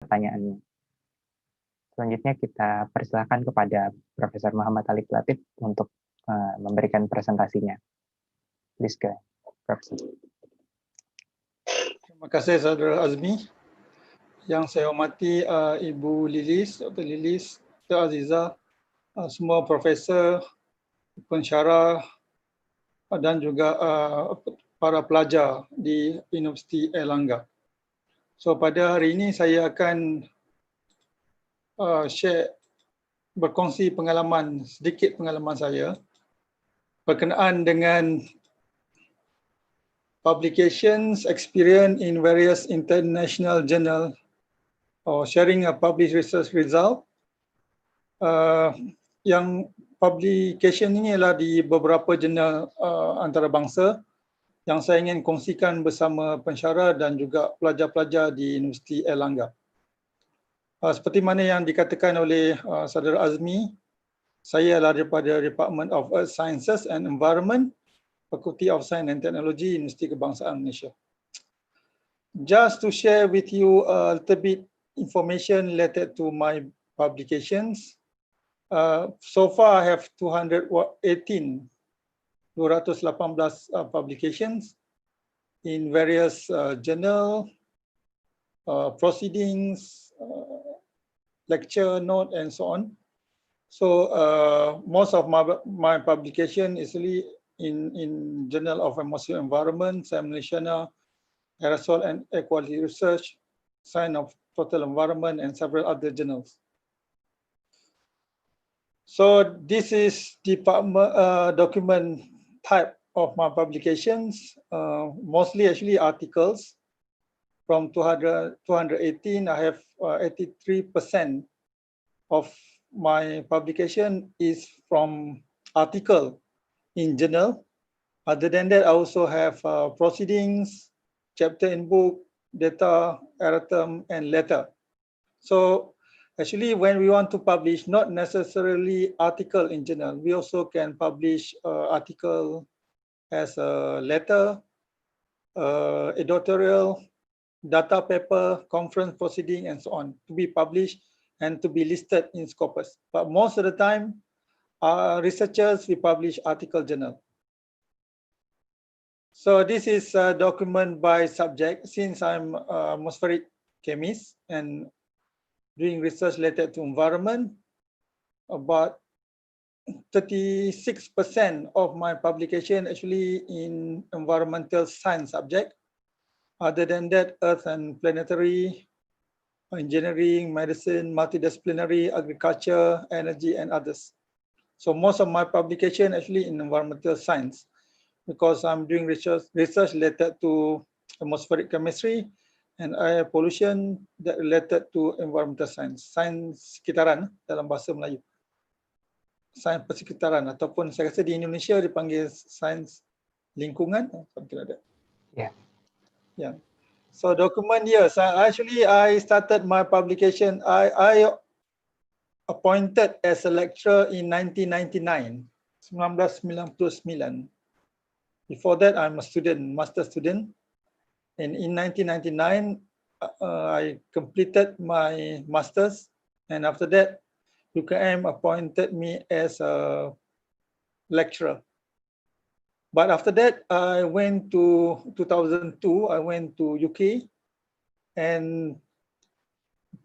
pertanyaannya. Selanjutnya kita persilakan kepada Profesor Muhammad Talib untuk memberikan presentasinya. Please go, Profesor. Terima kasih Saudara Azmi. Yang saya hormati Ibu Lilis, Dr. Lilis, Dr. Aziza, semua profesor, pensyarah dan juga para pelajar di Universiti Airlangga. So pada hari ini saya akan berkongsi sedikit pengalaman saya berkenaan dengan publications experience in various international journal or sharing a published research result. Yang publication ini adalah di beberapa jurnal antarabangsa yang saya ingin kongsikan bersama pensyarah dan juga pelajar-pelajar di Universiti Airlangga. Seperti mana yang dikatakan oleh Saudara Azmi, saya adalah daripada Department of Earth Sciences and Environment, Faculty of Science and Technology, Universiti Kebangsaan Malaysia. Just to share with you a little bit information related to my publications. So far I have 218 publications in various journal, proceedings, lecture note and so on. So most of my publication is really in Journal of Atmospheric Environment, Science Malaysiana, Aerosol and Air Quality Research, Science of Total Environment and several other journals. So this is the document type of my publications, mostly actually articles. From 218, I have 83% of my publication is from article in journal. Other than that, I also have proceedings, chapter in book, data, erratum, and letter. So actually, when we want to publish, not necessarily article in journal, we also can publish article as a letter, editorial, data paper, conference proceeding, and so on, to be published and to be listed in Scopus. But most of the time, researchers, we publish article journal. So this is a document by subject. Since I'm an atmospheric chemist and doing research related to environment, about 36% of my publication actually in environmental science subject. Other than that, earth and planetary, engineering, medicine, multidisciplinary, agriculture, energy, and others. So most of my publication actually in environmental science, because I'm doing research related to atmospheric chemistry and air pollution that related to environmental science. Sains sekitaran dalam bahasa Melayu. Sains persekitaran, ataupun saya rasa di Indonesia dipanggil sains lingkungan, something like that. Yeah. Yeah. So document, yes, I started my publication, I appointed as a lecturer in 1999, 1999. Before that, I'm a student, master student. And in 1999, I completed my master's. And after that, UKM appointed me as a lecturer. But after that, I went to 2002, I went to UK and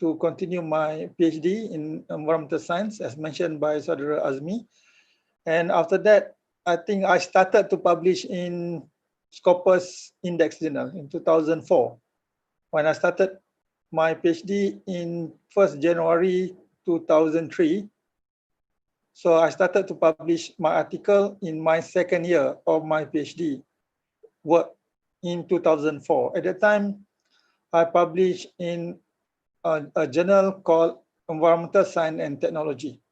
to continue my PhD in environmental science, as mentioned by Saudara Azmi. And after that, I think I started to publish in Scopus Index Journal in 2004. When I started my PhD in 1st January 2003, so I started to publish my article in my second year of my PhD work in 2004. At that time, I published in a journal called Environmental Science and Technology.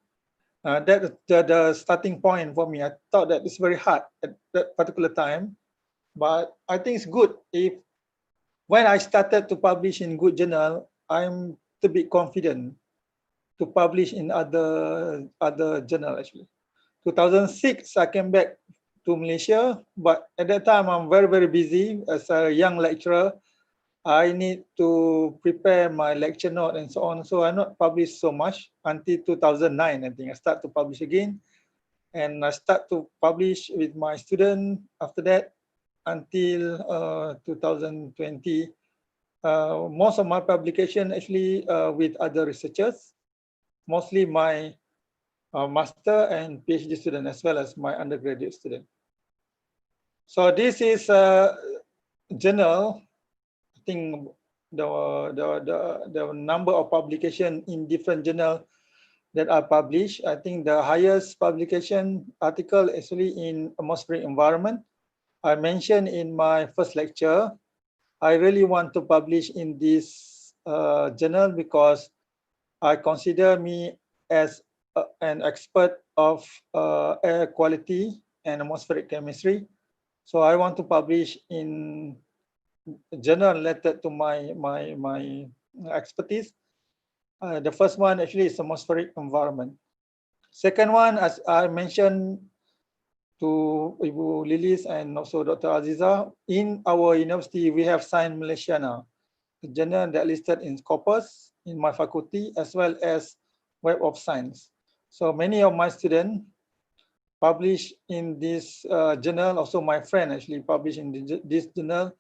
That's the starting point for me. I thought that it's very hard at that particular time, but I think it's good if when I started to publish in good journal, I'm a bit confident to publish in other journal actually. 2006, I came back to Malaysia, but at that time I'm very busy as a young lecturer. I need to prepare my lecture note and so on. So I not publish so much until 2009. I think I start to publish again, and I start to publish with my student after that until 2020. Most of my publication actually with other researchers, mostly my master and PhD student as well as my undergraduate student. So this is a journal. I think the number of publication in different journal that are published. I think the highest publication article actually in atmospheric environment. I mentioned in my first lecture, I really want to publish in this journal because I consider me as an expert of air quality and atmospheric chemistry. So I want to publish in journal related to my expertise. The first one actually is atmospheric environment. Second one, as I mentioned to Ibu Lilis and also Dr. Aziza, in our university we have Science Malaysia now, a journal that listed in Scopus in my faculty as well as Web of Science. So many of my students publish in this journal. Also my friend actually published in this journal,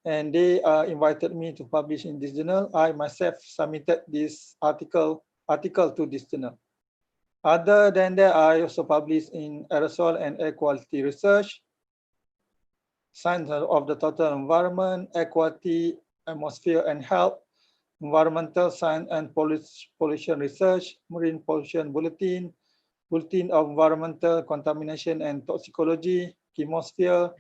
and they invited me to publish in this journal. I myself submitted this article to this journal. Other than that, I also publish in aerosol and air quality research, science of the total environment, air quality, atmosphere and health, environmental science and pollution research, marine pollution bulletin, bulletin of environmental contamination and toxicology, chemosphere,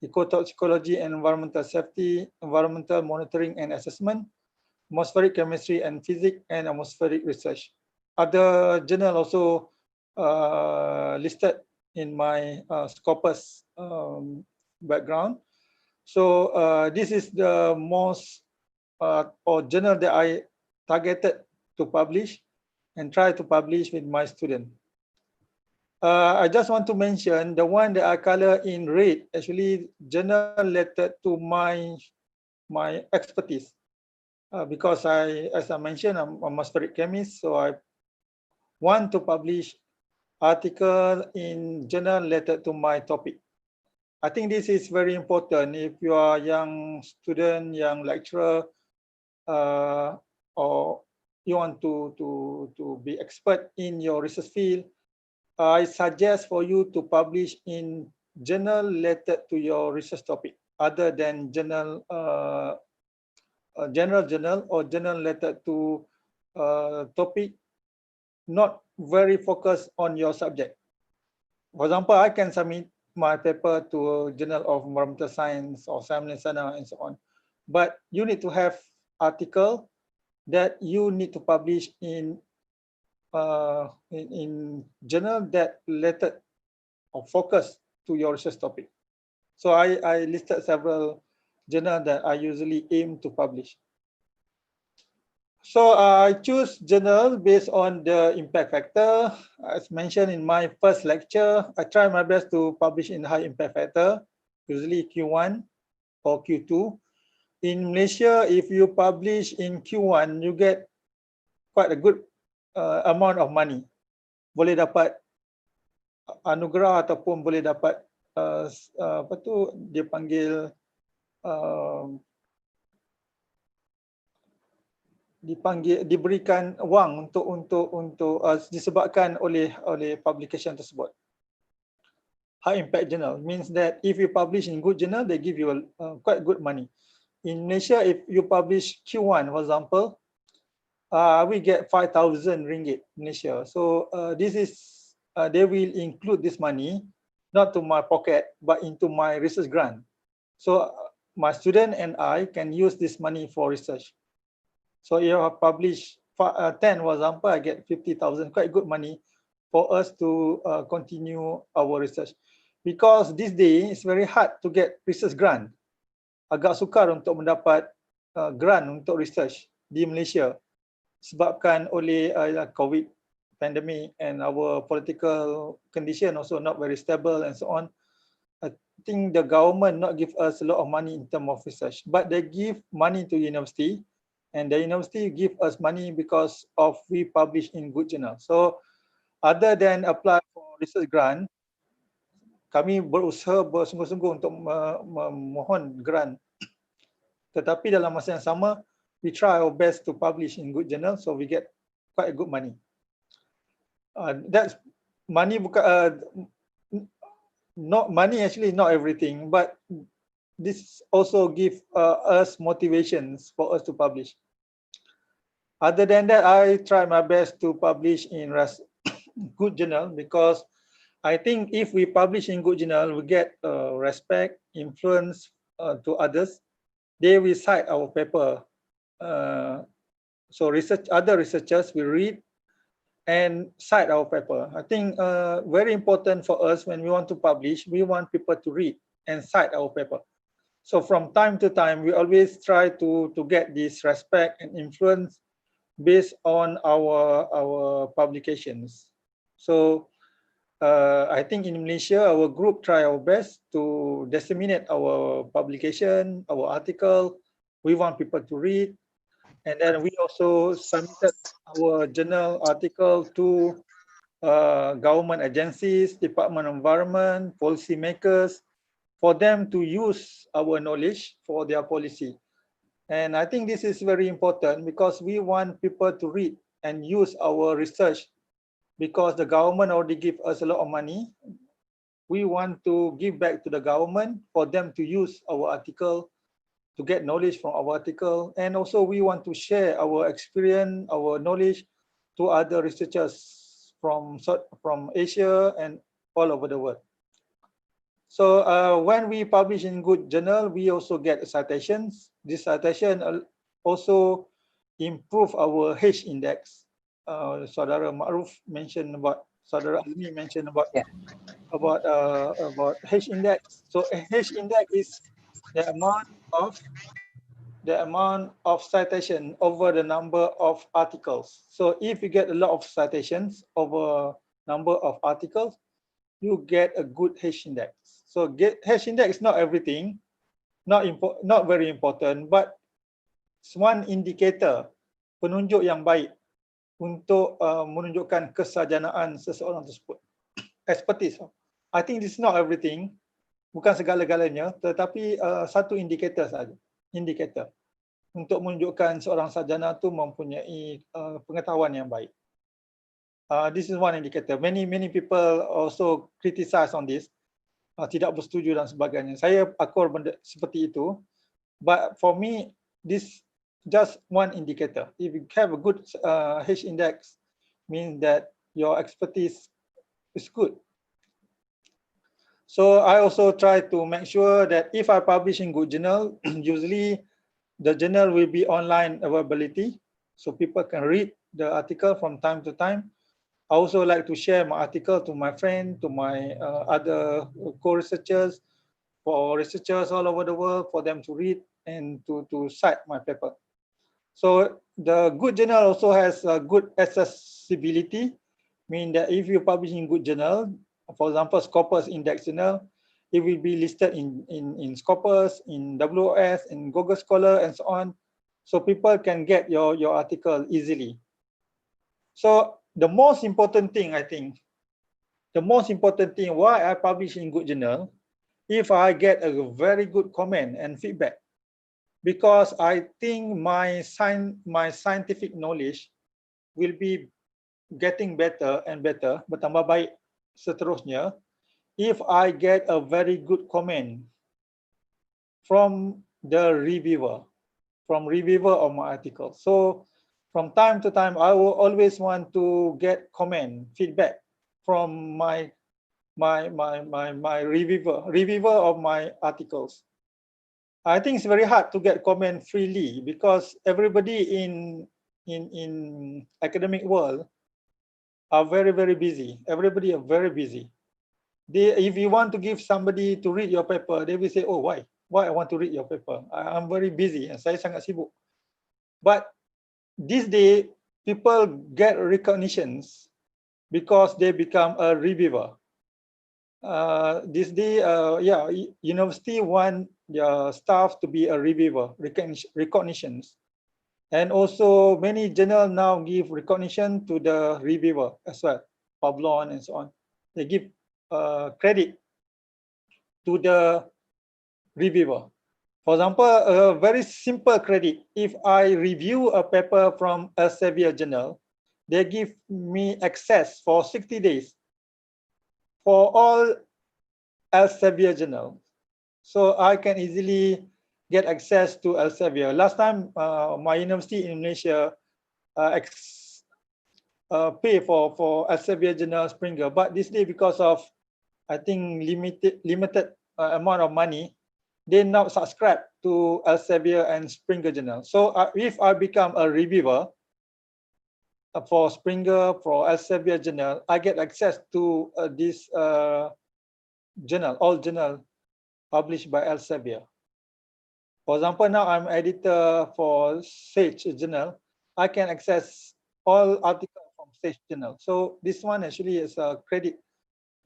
ecotoxicology and environmental safety, environmental monitoring and assessment, atmospheric chemistry and physics, and atmospheric research. Other journal also listed in my Scopus background. So this is the most or journal that I targeted to publish and try to publish with my student. I just want to mention the one that I color in red, actually journal related to my expertise. Because as I mentioned, I'm a atmospheric chemist, so I want to publish article in journal related to my topic. I think this is very important if you are young student, young lecturer, or you want to be expert in your research field. I suggest for you to publish in journal related to your research topic, other than journal, general journal or journal related to topic not very focused on your subject. For example, I can submit my paper to a Journal of Environmental Science or Science Malaysia and so on, but you need to have article that you need to publish in journal that related or focus to your research topic. So I listed several journals that I usually aim to publish. So I choose journal based on the impact factor. As mentioned in my first lecture, I try my best to publish in high impact factor, usually Q1 or Q2. In Malaysia, if you publish in Q1, you get quite a good amount of money. Boleh dapat anugerah ataupun boleh dapat apa tu dia panggil diberikan wang untuk disebabkan oleh publication tersebut. High impact journal means that if you publish in good journal, they give you quite good money. In Malaysia, if you publish Q1, for example, we get 5,000 ringgit Malaysia. So this is they will include this money not to my pocket but into my research grant. So my student and I can use this money for research. So if I publish 10, for example, I get 50,000, quite good money for us to continue our research. Because this day it's very hard to get research grant. Agak sukar untuk mendapat grant untuk research di Malaysia sebabkan oleh COVID pandemic and our political condition also not very stable and so on. think the government not give us a lot of money in terms of research, but they give money to university, and the university give us money because of we publish in good journal. So other than apply for research grant, kami berusaha bersungguh-sungguh untuk memohon grant. Tetapi dalam masa yang sama, we try our best to publish in good journal, so we get quite a good money. That's money bukan not money, actually not everything, but this also give us motivations for us to publish. Other than that, I try my best to publish in good journal, because I think if we publish in good journal, we get respect, influence to others. They will cite our paper. So other researchers will read and cite our paper. I think very important for us when we want to publish, we want people to read and cite our paper. So from time to time, we always try to get this respect and influence based on our publications. So I think in Malaysia, our group try our best to disseminate our publication, our article. We want people to read. And then we also submitted our journal article to government agencies, Department of Environment, policy makers, for them to use our knowledge for their policy. And I think this is very important, because we want people to read and use our research, because the government already give us a lot of money. We want to give back to the government for them to use our article, to get knowledge from our article. And also we want to share our experience, our knowledge to other researchers from Asia and all over the world. So when we publish in good journal, we also get citations. This citation also improve our H index. Saudara Ma'ruf mentioned about, Saudara Azmi mentioned about H index. So H index is the amount of citation over the number of articles. So if you get a lot of citations over number of articles, you get a good H index. So H index is not everything, not very important, but it's one indicator, penunjuk yang baik untuk menunjukkan kesarjanaan seseorang tersebut. Expertise. I think this is not everything, bukan segala-galanya, tetapi satu indikator saja. Indikator untuk menunjukkan seorang sarjana tu mempunyai pengetahuan yang baik. This is one indicator. Many people also criticize on this. Tidak bersetuju dan sebagainya. Saya akur benda seperti itu. But for me, this just one indicator. If you have a good H index, means that your expertise is good. So I also try to make sure that if I publish in good journal, usually the journal will be online availability, so people can read the article from time to time. I also like to share my article to my friend, to my other co-researchers, for researchers all over the world, for them to read and to cite my paper. So the good journal also has a good accessibility, meaning that if you publish in good journal, for example, Scopus Index Journal, it will be listed in Scopus, in WOS, in Google Scholar, and so on. So people can get your article easily. So the most important thing, I think, why I publish in good journal, if I get a very good comment and feedback, because I think my scientific knowledge will be getting better and better, bertambah baik seterusnya, if I get a very good comment from the reviewer, of my article. So from time to time, I will always want to get comment, feedback from my reviewer of my articles. I think it's very hard to get comment freely, because everybody in academic world are very busy. Everybody are very busy. If you want to give somebody to read your paper, they will say, oh, why I want to read your paper? I'm very busy, saya sangat sibuk. But this day, people get recognitions because they become a reviewer. this day, university want their staff to be a reviewer, recognitions. And also many journal now give recognition to the reviewer as well, Pablon and so on. They give credit to the reviewer. For example, a very simple credit. If I review a paper from Elsevier journal, they give me access for 60 days for all Elsevier journal. So I can easily get access to Elsevier. Last time, my university in Indonesia pay for Elsevier journal Springer, but this day because of I think limited amount of money, they now subscribe to Elsevier and Springer journal. So if I become a reviewer for Springer, for Elsevier journal, I get access to this journal, all journal published by Elsevier. For example, now I'm editor for Sage journal. I can access all articles from Sage journal. So this one actually is a credit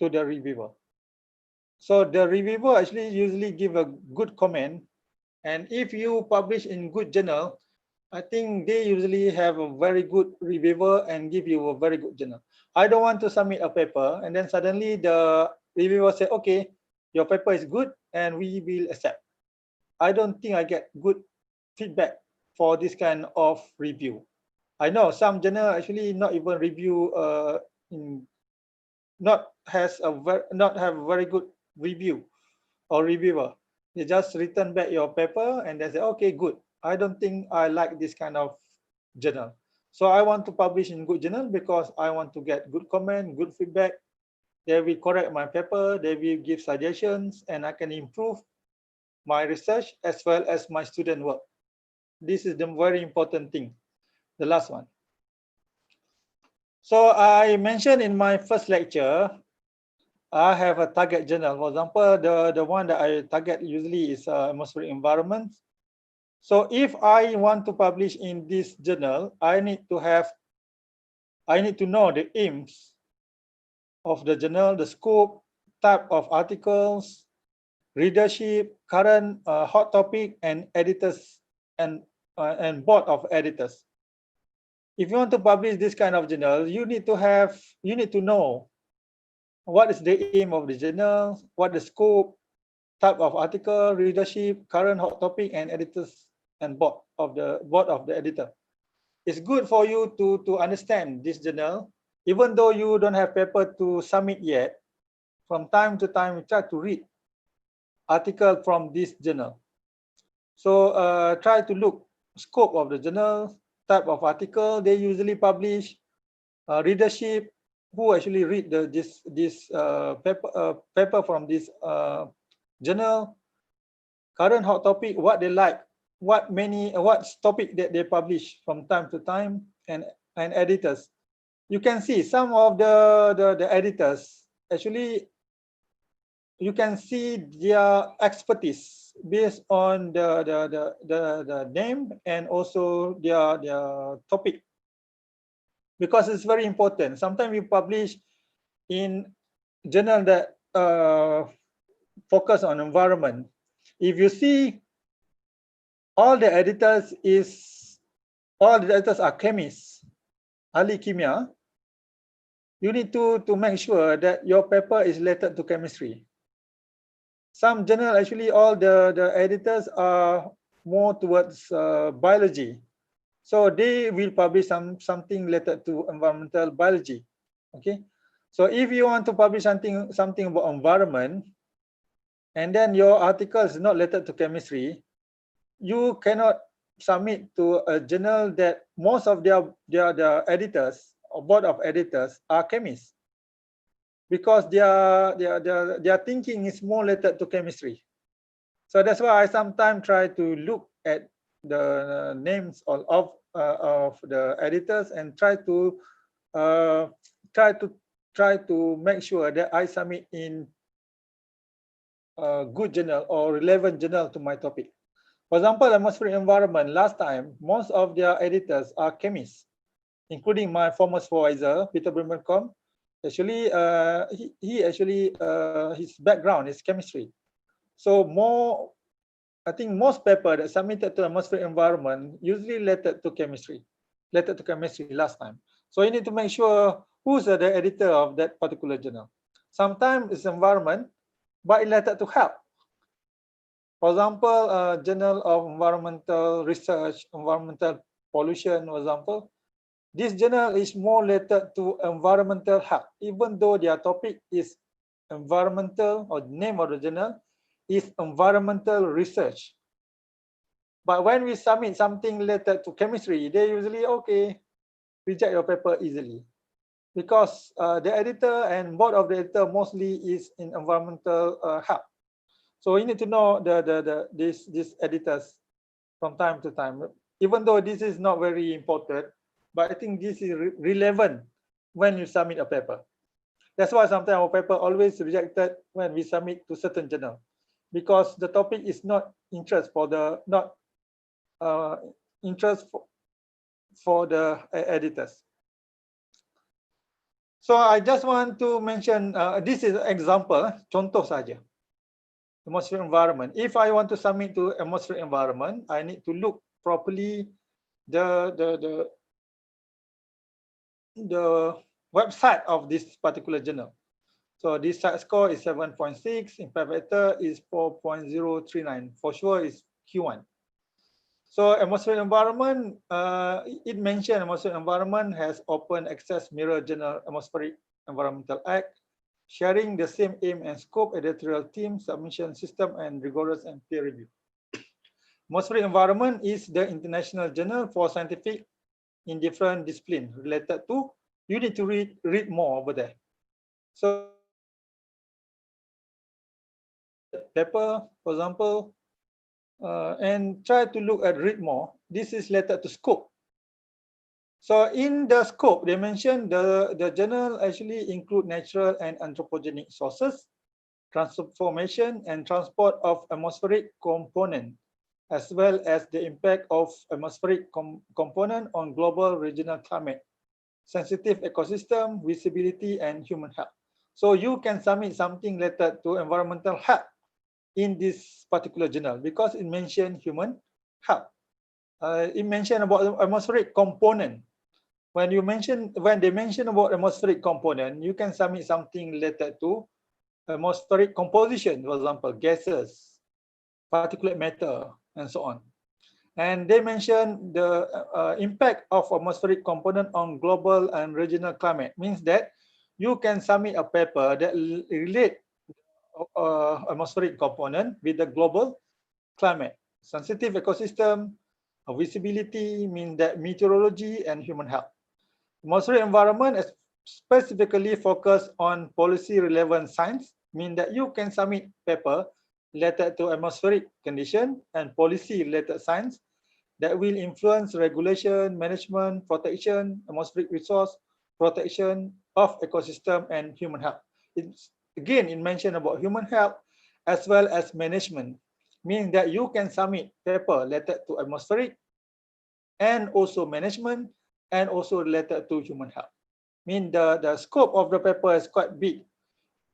to the reviewer. So the reviewer actually usually give a good comment, and if you publish in good journal, I think they usually have a very good reviewer and give you a very good journal. I don't want to submit a paper and then suddenly the reviewer say, okay, your paper is good and we will accept. I don't think I get good feedback for this kind of review. I know some journal actually not even review not have very good review or reviewer. They just return back your paper and they say, okay, good. I don't think I like this kind of journal. So I want to publish in good journal because I want to get good comment, good feedback. They will correct my paper, they will give suggestions, and I can improve my research as well as my student work. This is the very important thing, the last one. So I mentioned in my first lecture, I have a target journal. For example, the one that I target usually is atmospheric environment. So if I want to publish in this journal, I need to know the aims of the journal, the scope, type of articles, readership, current hot topic, and editors and board of editors. If you want to publish this kind of journal, you need to know what is the aim of the journal, what the scope, type of article, readership, current hot topic, and editors and board of the editor. It's good for you to understand this journal, even though you don't have paper to submit yet. From time to time, you try to read article from this journal. So try to look scope of the journal, type of article they usually publish, readership, who actually read this paper from this journal, current hot topic, what they like, what topic that they publish from time to time, and editors. You can see some of the editors actually, you can see their expertise based on the name and also their topic, because it's very important. Sometimes we publish in journal that focus on environment. If you see all the editors are chemists, ahli kimia, you need to make sure that your paper is related to chemistry. Some journal actually all the editors are more towards biology, so they will publish something related to environmental biology. Okay, so if you want to publish something about environment, and then your article is not related to chemistry, you cannot submit to a journal that most of their editors or board of editors are chemists, because their thinking is more related to chemistry. So that's why I sometimes try to look at the names of the editors and try to make sure that I submit in a good journal or relevant journal to my topic. For example, atmospheric environment, last time, most of their editors are chemists, including my former supervisor, Peter Brimmelcom. Actually, his background is chemistry. So I think most paper that submitted to atmospheric environment usually related to chemistry last time. So you need to make sure who's the editor of that particular journal. Sometimes it's environment, but related to health. For example, Journal of Environmental Research, Environmental Pollution, for example. This journal is more related to environmental health, even though their topic is environmental, or the name of the journal is environmental research. But when we submit something related to chemistry, they usually, okay, reject your paper easily. Because the editor and board of the editor mostly is in environmental health. So you need to know these editors from time to time. Even though this is not very important, but I think this is relevant when you submit a paper. That's why sometimes our paper always rejected when we submit to certain journal, because the topic is not interest for the interest for the editors. So I just want to mention this is example, contoh saja. Atmospheric environment. If I want to submit to atmospheric environment, I need to look properly the website of this particular journal. So this site score is 7.6, impact factor is 4.039. For sure is Q1. So atmospheric environment, it mentioned atmospheric environment has open access mirror journal Atmospheric Environmental Act, sharing the same aim and scope, editorial team, submission system, and rigorous and peer review. Atmospheric environment is the international journal for scientific in different discipline related to, you need to read more over there. So paper, for example, and try to look at read more. This is related to scope. So in the scope, they mentioned the journal actually include natural and anthropogenic sources, transformation and transport of atmospheric component, as well as the impact of atmospheric component on global regional climate, sensitive ecosystem, visibility, and human health. So you can submit something related to environmental health in this particular journal because it mentioned human health. It mentioned about atmospheric component. When they mention about atmospheric component, you can submit something related to atmospheric composition, for example, gases, particulate matter, and so on. And they mention the impact of atmospheric component on global and regional climate. Means that you can submit a paper that relate atmospheric component with the global climate, sensitive ecosystem, visibility, mean that meteorology and human health. Atmospheric environment is specifically focused on policy relevant science, mean that you can submit paper related to atmospheric condition and policy related science that will influence regulation, management, protection, atmospheric resource, protection of ecosystem and human health. Again, it mentioned about human health as well as management, meaning that you can submit paper related to atmospheric and also management and also related to human health. Mean the scope of the paper is quite big.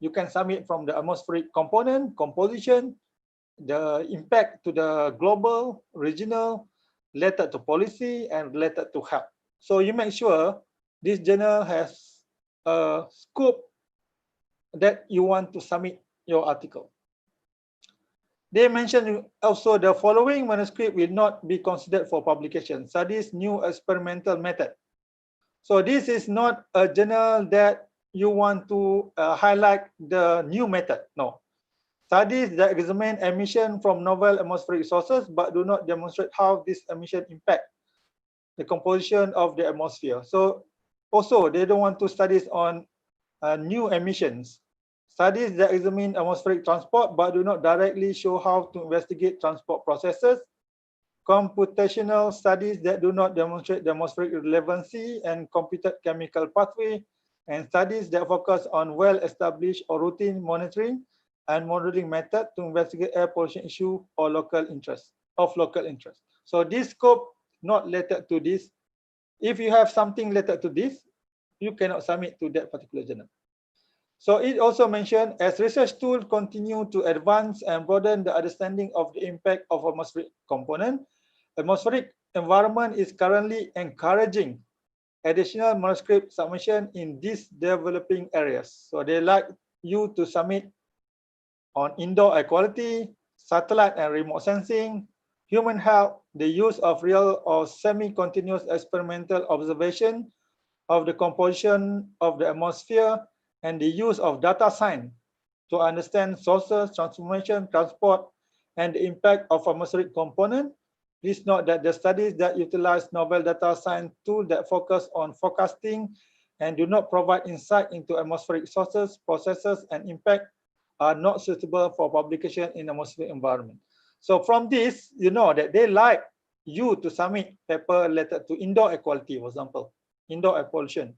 You can submit from the atmospheric component, composition, the impact to the global, regional, related to policy, and related to health. So you make sure this journal has a scope that you want to submit your article. They mentioned also the following manuscript will not be considered for publication. Studies new experimental method. So this is not a journal that you want to highlight the new method. No. Studies that examine emission from novel atmospheric sources but do not demonstrate how this emission impact the composition of the atmosphere. So also they don't want to studies on new emissions. Studies that examine atmospheric transport but do not directly show how to investigate transport processes. Computational studies that do not demonstrate the atmospheric relevancy and computed chemical pathway, and studies that focus on well-established or routine monitoring and modeling method to investigate air pollution issue or local interest. So this scope not related to this. If you have something related to this, you cannot submit to that particular journal. So it also mentioned, as research tools continue to advance and broaden the understanding of the impact of atmospheric component, atmospheric environment is currently encouraging additional manuscript submission in these developing areas. So they like you to submit on indoor air quality, satellite and remote sensing, human health, the use of real or semi-continuous experimental observation of the composition of the atmosphere, and the use of data science to understand sources, transformation, transport, and the impact of atmospheric component. Please note that the studies that utilize novel data science tools that focus on forecasting and do not provide insight into atmospheric sources, processes, and impact are not suitable for publication in atmospheric environment. So from this, you know that they like you to submit paper related to indoor air quality, for example, indoor air pollution,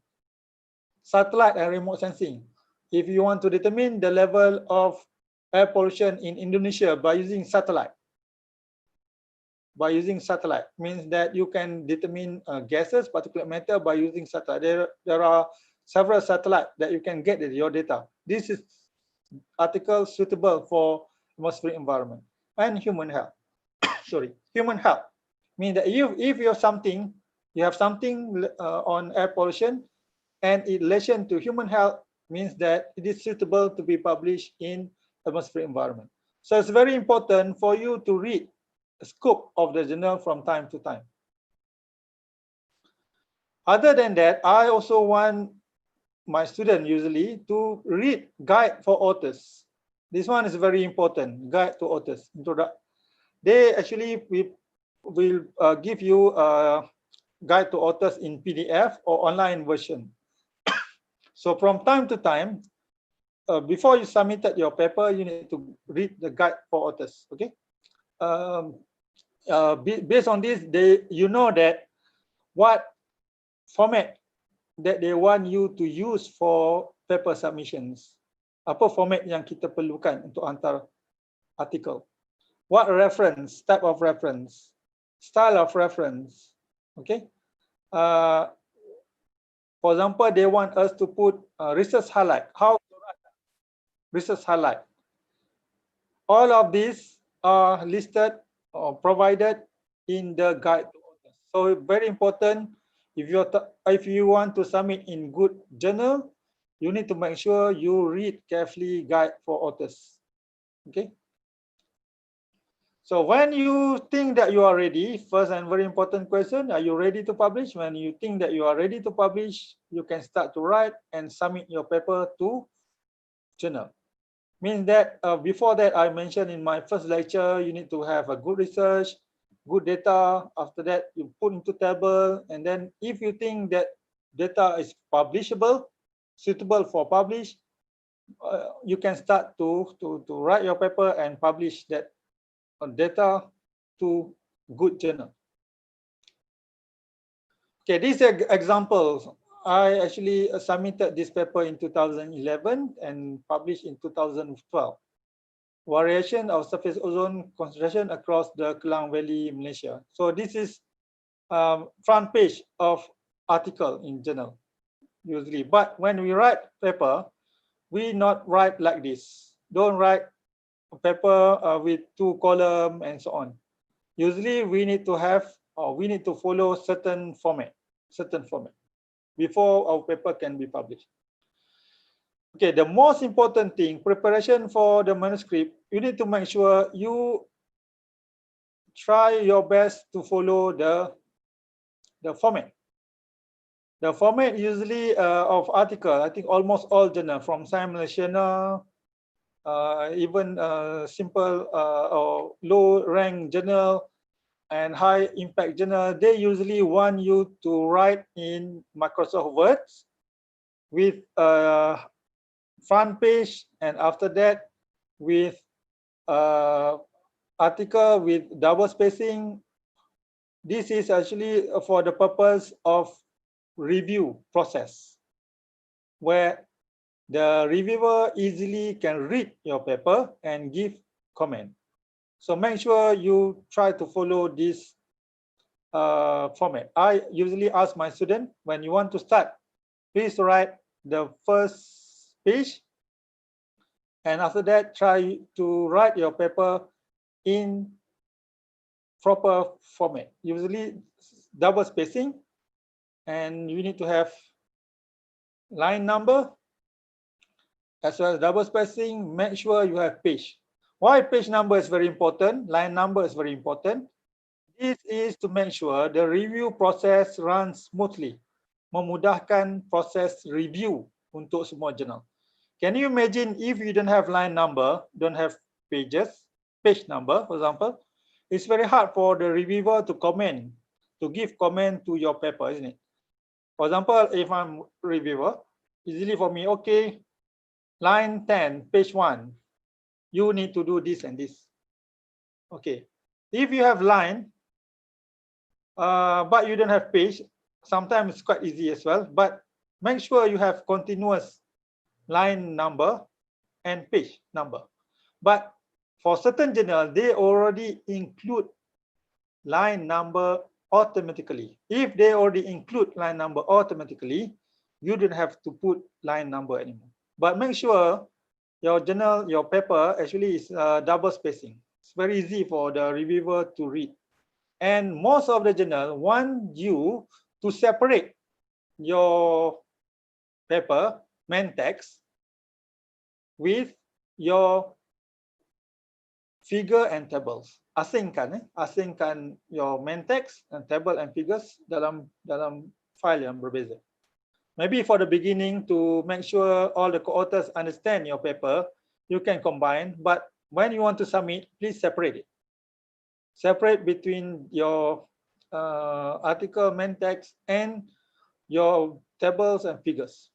satellite and remote sensing. If you want to determine the level of air pollution in Indonesia by using satellite, means that you can determine gases, particulate matter by using satellite. There are several satellites that you can get your data. This is article suitable for atmospheric environment and human health. Sorry, human health means that if you have something on air pollution and in relation to human health, means that it is suitable to be published in atmospheric environment. So it's very important for you to read the scope of the journal from time to time. Other than that, I also want my student usually to read guide for authors. This one is very important, guide to authors. They actually will give you a guide to authors in PDF or online version. So from time to time, before you submitted your paper, you need to read the guide for authors. Okay. Based on this, you know that what format that they want you to use for paper submissions. Apa format yang kita perlukan untuk hantar artikel? What reference, type of reference, style of reference. Okay. For example, they want us to put research highlight. How to write research highlight? All of these are listed or provided in the guide to authors. So very important. If you want to submit in good journal, you need to make sure you read carefully guide for authors. Okay. So when you think that you are ready, first and very important question, are you ready to publish? When you think that you are ready to publish, you can start to write and submit your paper to journal. Means that before that, I mentioned in my first lecture, you need to have a good research, good data. After that, you put into table. And then if you think that data is publishable, suitable for publish, you can start to write your paper and publish that data to good journal. Okay, these are examples. I actually submitted this paper in 2011 and published in 2012. Variation of surface ozone concentration across the Klang Valley, Malaysia. So this is front page of article in journal usually. But when we write paper, we not write like this. Don't write paper with 2 columns and so on. Usually we need to have, or we need to follow certain format before our paper can be published. Okay, the most important thing, preparation for the manuscript, you need to make sure you try your best to follow the format. The format usually of article, I think almost all journal from Science Malaysia, even simple or low rank journal and high impact journal, they usually want you to write in Microsoft Word with a front page, and after that with article with double spacing. This is actually for the purpose of review process, where the reviewer easily can read your paper and give comment. So make sure you try to follow this format. I usually ask my student, when you want to start please write the first page, and after that try to write your paper in proper format, usually double spacing, and you need to have line number as well as double spacing. Make sure you have page. Why page number is very important, line number is very important. This is to make sure the review process runs smoothly, memudahkan proses review untuk semua jurnal. Can you imagine if you don't have line number, don't have pages, page number, for example, it's very hard for the reviewer to comment, to give comment to your paper, isn't it? For example, if I'm reviewer, easily for me, okay, line 10, page 1, you need to do this and this. Okay, if you have line, but you don't have page, sometimes it's quite easy as well, but make sure you have continuous line number and page number. But for certain journal, they already include line number automatically. If they already include line number automatically, you don't have to put line number anymore. But make sure your journal, your paper actually is double spacing. It's very easy for the reviewer to read. And most of the journal want you to separate your paper, main text, with your figure and tables. Asingkan your main text and table and figures dalam file yang berbeza. Maybe for the beginning, to make sure all the co-authors understand your paper, you can combine, but when you want to submit, please separate it. Separate between your article, main text, and your tables and figures.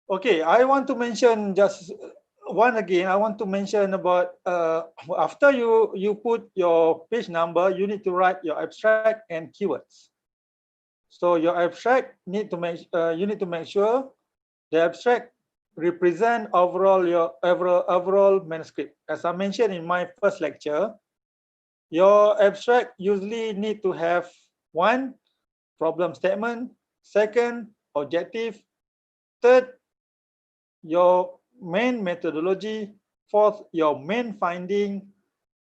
Okay, I want to mention just one again. I want to mention about after you put your page number, you need to write your abstract and keywords. So your abstract you need to make sure the abstract represent overall your overall manuscript. As I mentioned in my first lecture, your abstract usually need to have 1, problem statement, 2, objective, 3, your main methodology, 4, your main finding,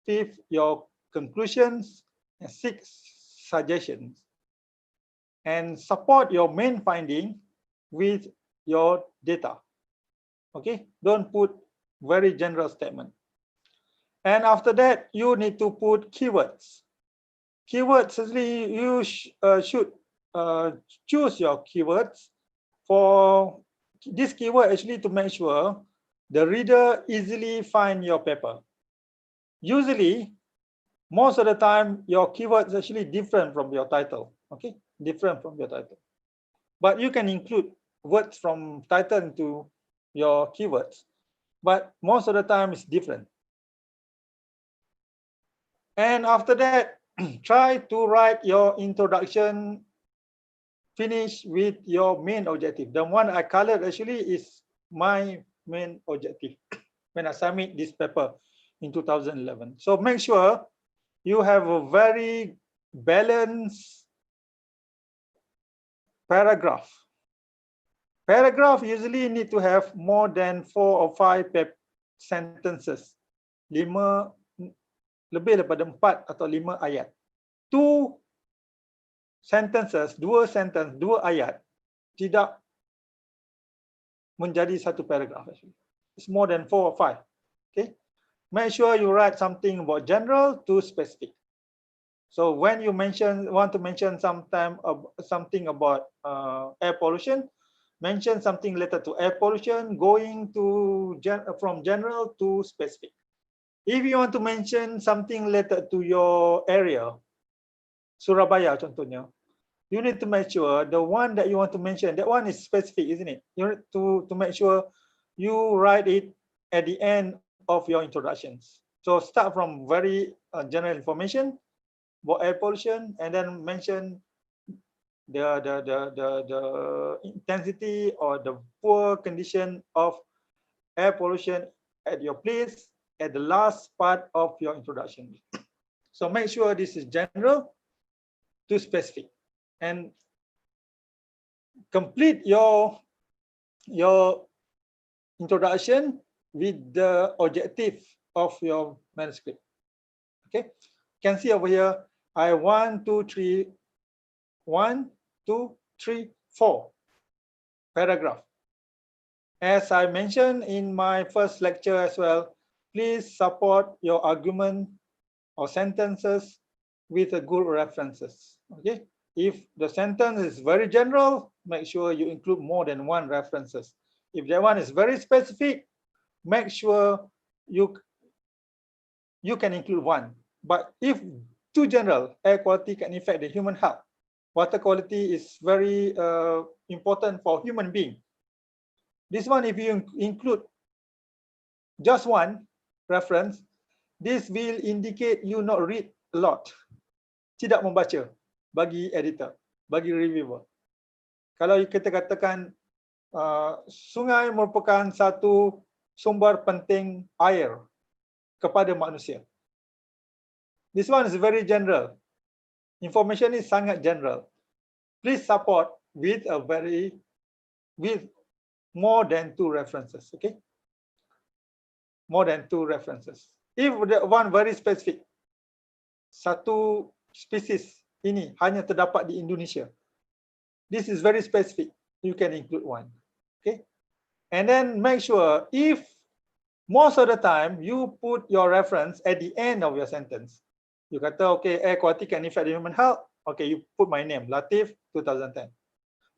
5, your conclusions, and 6, suggestions. And support your main finding with your data. Okay, don't put very general statement. And after that, you need to put keywords. Keywords, you should choose your keywords. For this keyword, actually, to make sure the reader easily find your paper. Usually, most of the time, your keywords actually different from your title. Okay, different from your title. But you can include words from title into your keywords. But most of the time, it's different. And after that, try to write your introduction, finish with your main objective. The one I colored actually is my main objective when I submit this paper in 2011. So make sure you have a very balanced paragraph. Paragraph usually need to have more than 4 or 5 sentences. 5, lebih daripada 4 atau 5 ayat. 2 sentences, 2 sentence, 2 ayat tidak menjadi satu paragraph. It's more than 4 or 5. Okay, make sure you write something about general to specific. So when you want to mention something about air pollution, mention something related to air pollution, going to from general to specific. If you want to mention something related to your area, Surabaya contohnya, you need to make sure the one that you want to mention, that one is specific, isn't it? You need to make sure you write it at the end of your introductions. So start from very general information about air pollution, and then mention the intensity or the poor condition of air pollution at your place at the last part of your introduction. So make sure this is general to specific. And complete your introduction with the objective of your manuscript. Okay, you can see over here, I 1, 2, 3, 1, 2, 3, 4 paragraph. As I mentioned in my first lecture as well, please support your argument or sentences with a good references. Okay, if the sentence is very general, make sure you include more than one references. If that one is very specific, make sure you can include one. But if too general, air quality can affect the human health. Water quality is very important for human being. This one, if you include just one reference, this will indicate you not read a lot. Tidak membaca bagi editor, bagi reviewer. Kalau kita katakan sungai merupakan satu sumber penting air kepada manusia. This one is very general. Information is sangat general. Please support with more than 2 references. Okay, more than 2 references. If the one very specific, satu spesies ini hanya terdapat di Indonesia, this is very specific, you can include one. Okay, and then make sure, if most of the time you put your reference at the end of your sentence, you kata okay, air quality can affect the human health, okay, you put my name, Latif 2010.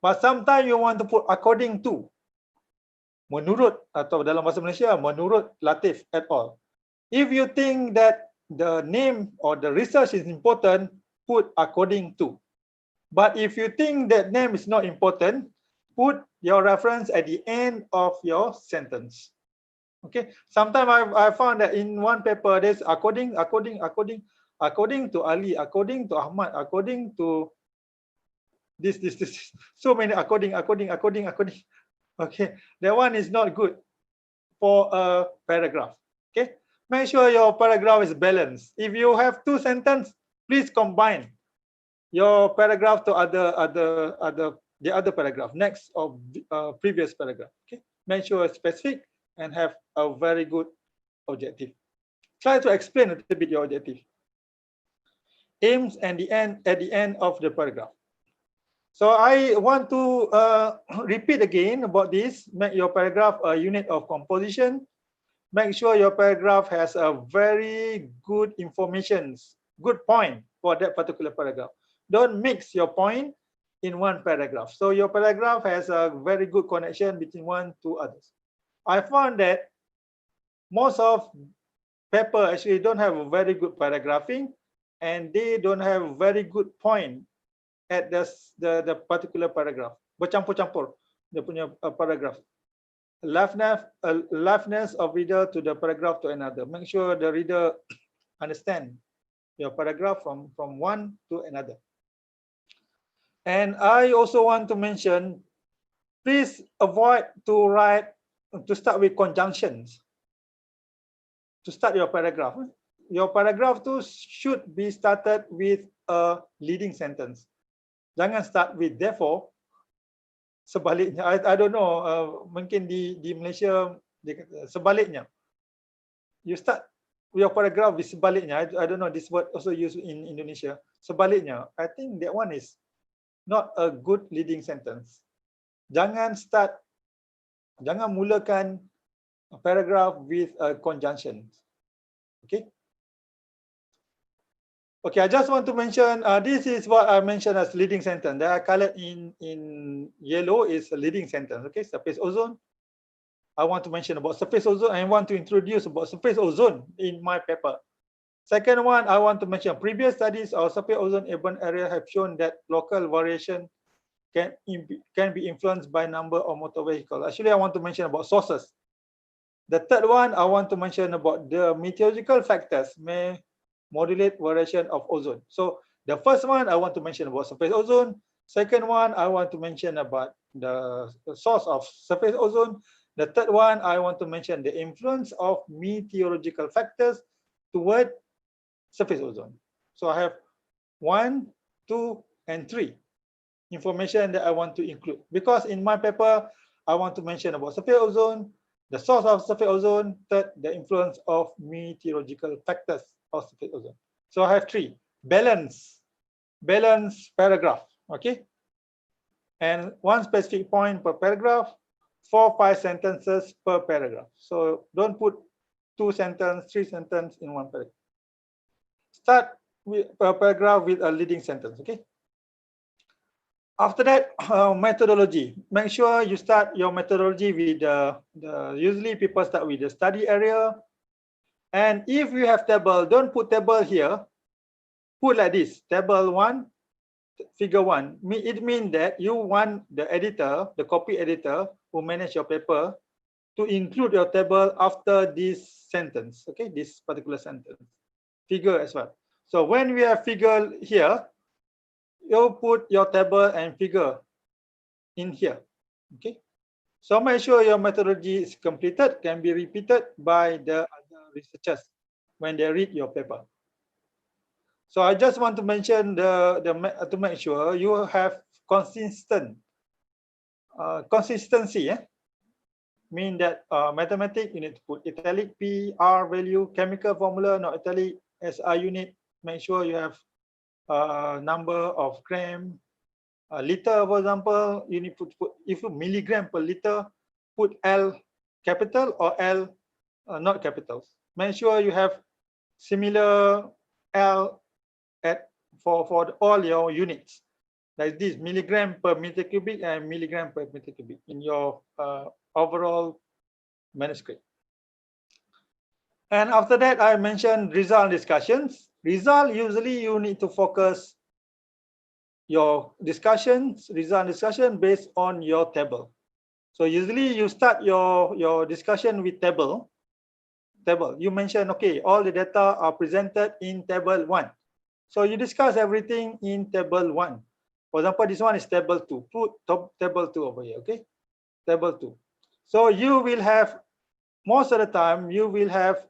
But sometimes you want to put according to, menurut, atau dalam bahasa Malaysia, menurut Latif et al. If you think that the name or the research is important, put according to. But if you think that name is not important, put your reference at the end of your sentence. Okay, sometimes I found that in one paper there's according to Ali, according to Ahmad, according to this, so many according. Okay, that one is not good for a paragraph. Okay, make sure your paragraph is balanced. If you have 2 sentences, please combine your paragraph to the other paragraph next of previous paragraph. Okay, make sure it's specific and have a very good objective. Try to explain a little bit your objective, aims, and at the end of the paragraph. So I want to repeat again about this. Make your paragraph a unit of composition. Make sure your paragraph has a very good information, good point for that particular paragraph. Don't mix your point in one paragraph. So your paragraph has a very good connection between one to others. I found that most of paper actually don't have a very good paragraphing, and they don't have very good point at the particular paragraph. Bercampur-campur dia punya paragraph. Liveness of reader to the paragraph to another. Make sure the reader understand your paragraph from one to another. And I also want to mention, please avoid to start with conjunctions to start your paragraph. Your paragraph too should be started with a leading sentence. Jangan start with therefore. Sebaliknya, I don't know, mungkin di Malaysia sebaliknya. You start your paragraph with sebaliknya. I don't know this word also used in Indonesia. Sebaliknya, I think that one is not a good leading sentence. Jangan mulakan a paragraph with a conjunction. Okay. Okay, I just want to mention, this is what I mentioned as leading sentence. That I colored in yellow is a leading sentence. Okay, surface ozone. I want to mention about surface ozone. I want to introduce about surface ozone in my paper. Second one, I want to mention previous studies of surface ozone urban area have shown that local variation can be influenced by number of motor vehicles. Actually, I want to mention about sources. The third one, I want to mention about the meteorological factors may modulate variation of ozone. So the first one I want to mention about surface ozone. Second one I want to mention about the source of surface ozone. The third one I want to mention the influence of meteorological factors toward surface ozone. So I have 1, 2, and 3. information that I want to include. Because in my paper, I want to mention about surface ozone, the source of surface ozone, third, the influence of meteorological factors of surface ozone. So I have three: balance paragraph, okay, and one specific point per paragraph, 4-5 sentences per paragraph. So don't put 2 sentences, 3 sentences in one paragraph. Start with per paragraph with a leading sentence, okay. After that, methodology. Make sure you start your methodology with usually people start with the study area. And if you have table, don't put table here. Put like this, table 1, figure 1. It means that you want the editor, the copy editor who manage your paper, to include your table after this sentence, okay, this particular sentence. Figure as well. So when we have figure here, you put your table and figure in here, okay. So make sure your methodology is completed, can be repeated by the other researchers when they read your paper. So I just want to mention to make sure you have consistency. Mean that mathematics, you need to put italic P, R value, chemical formula, not italic, SI unit. Make sure you have number of gram, liter, for example, you need to put, if you milligram per liter, put L capital or L not capitals. Make sure you have similar L for all your units, like this, milligram per meter cubic and milligram per meter cubic in your overall manuscript. And after that, I mentioned result discussions. Result, usually you need to focus your result discussion based on your table. So usually you start your discussion with table. You mention, okay, all the data are presented in table 1. So you discuss everything in table 1. For example, this one is table 2. Put table 2 over here, okay? Table 2. So you will have, most of the time, you will have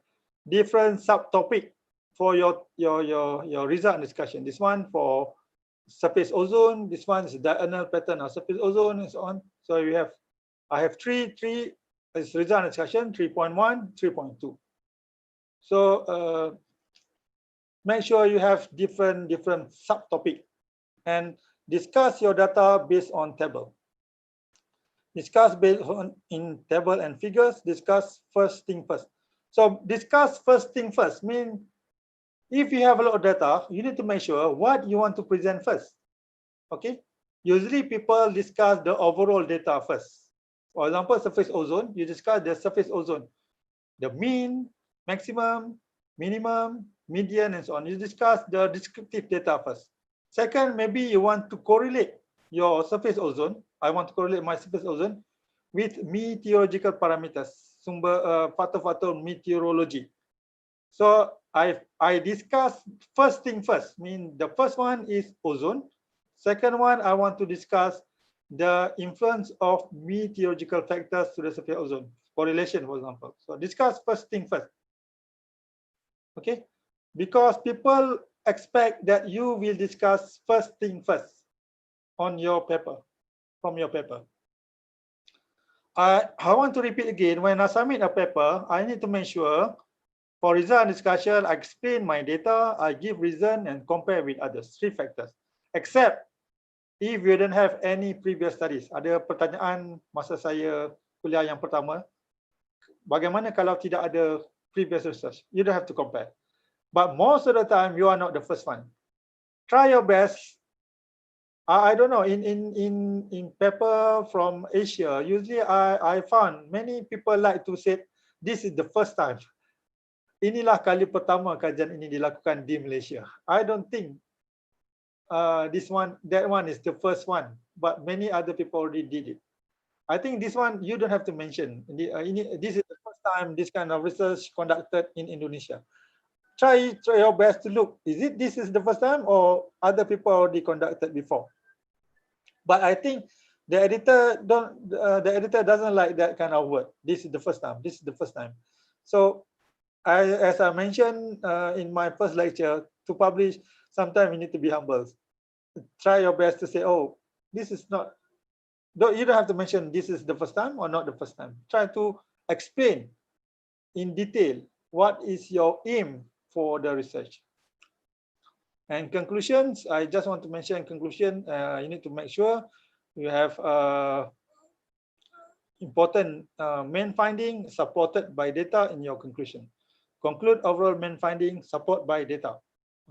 different subtopic for your result discussion. This one for surface ozone, this one is diurnal pattern of surface ozone, and so on. So you have, I have three as result discussion, 3.1, 3.2. So make sure you have different subtopic and discuss your data based on table. Discuss based on in table and figures. Discuss first thing first. So discuss first thing first mean if you have a lot of data, you need to make sure what you want to present first. Okay. Usually people discuss the overall data first. For example, surface ozone, you discuss the surface ozone, the mean, maximum, minimum, median, and so on. You discuss the descriptive data first. Second, maybe you want to correlate your surface ozone. I want to correlate my surface ozone with meteorological parameters, factor meteorology. So I discuss first thing first. Mean the first one is ozone. Second one, I want to discuss the influence of meteorological factors to the surface ozone, correlation, for example. So discuss first thing first. Okay, because people expect that you will discuss first thing first on your paper, from your paper. I want to repeat again, when I submit a paper, I need to make sure for result discussion, I explain my data, I give reason and compare with others, 3 factors. Except if you don't have any previous studies. Ada pertanyaan masa saya kuliah yang pertama, bagaimana kalau tidak ada previous research? You don't have to compare. But most of the time, you are not the first one. Try your best. I don't know, in paper from Asia, usually I found many people like to say, this is the first time. Inilah kali pertama kajian ini dilakukan di Malaysia. I don't think that one is the first one, but many other people already did it. I think this one you don't have to mention. This is the first time this kind of research conducted in Indonesia. Try your best to look. This is the first time, or other people already conducted before? But I think the editor doesn't like that kind of word. This is the first time. This is the first time. So as I mentioned in my first lecture, to publish, sometimes you need to be humble. Try your best to say, oh, This is not, you don't have to mention this is the first time or not the first time. Try to explain in detail what is your aim for the research. And conclusions, I just want to mention in conclusion, you need to make sure you have important main finding supported by data in your conclusion. Conclude overall main finding support by data.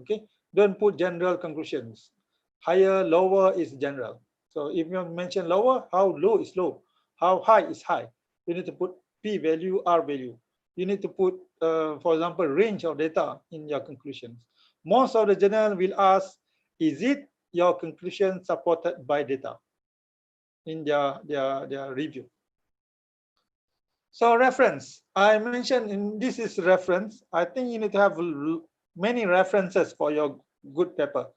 Okay, don't put general conclusions. Higher, lower is general. So if you mention lower, how low is low, how high is high. You need to put p value, r value. You need to put, for example, range of data in your conclusions. Most of the journal will ask, is it your conclusion supported by data in their review. So reference, I mentioned this is reference. I think you need to have many references for your good paper.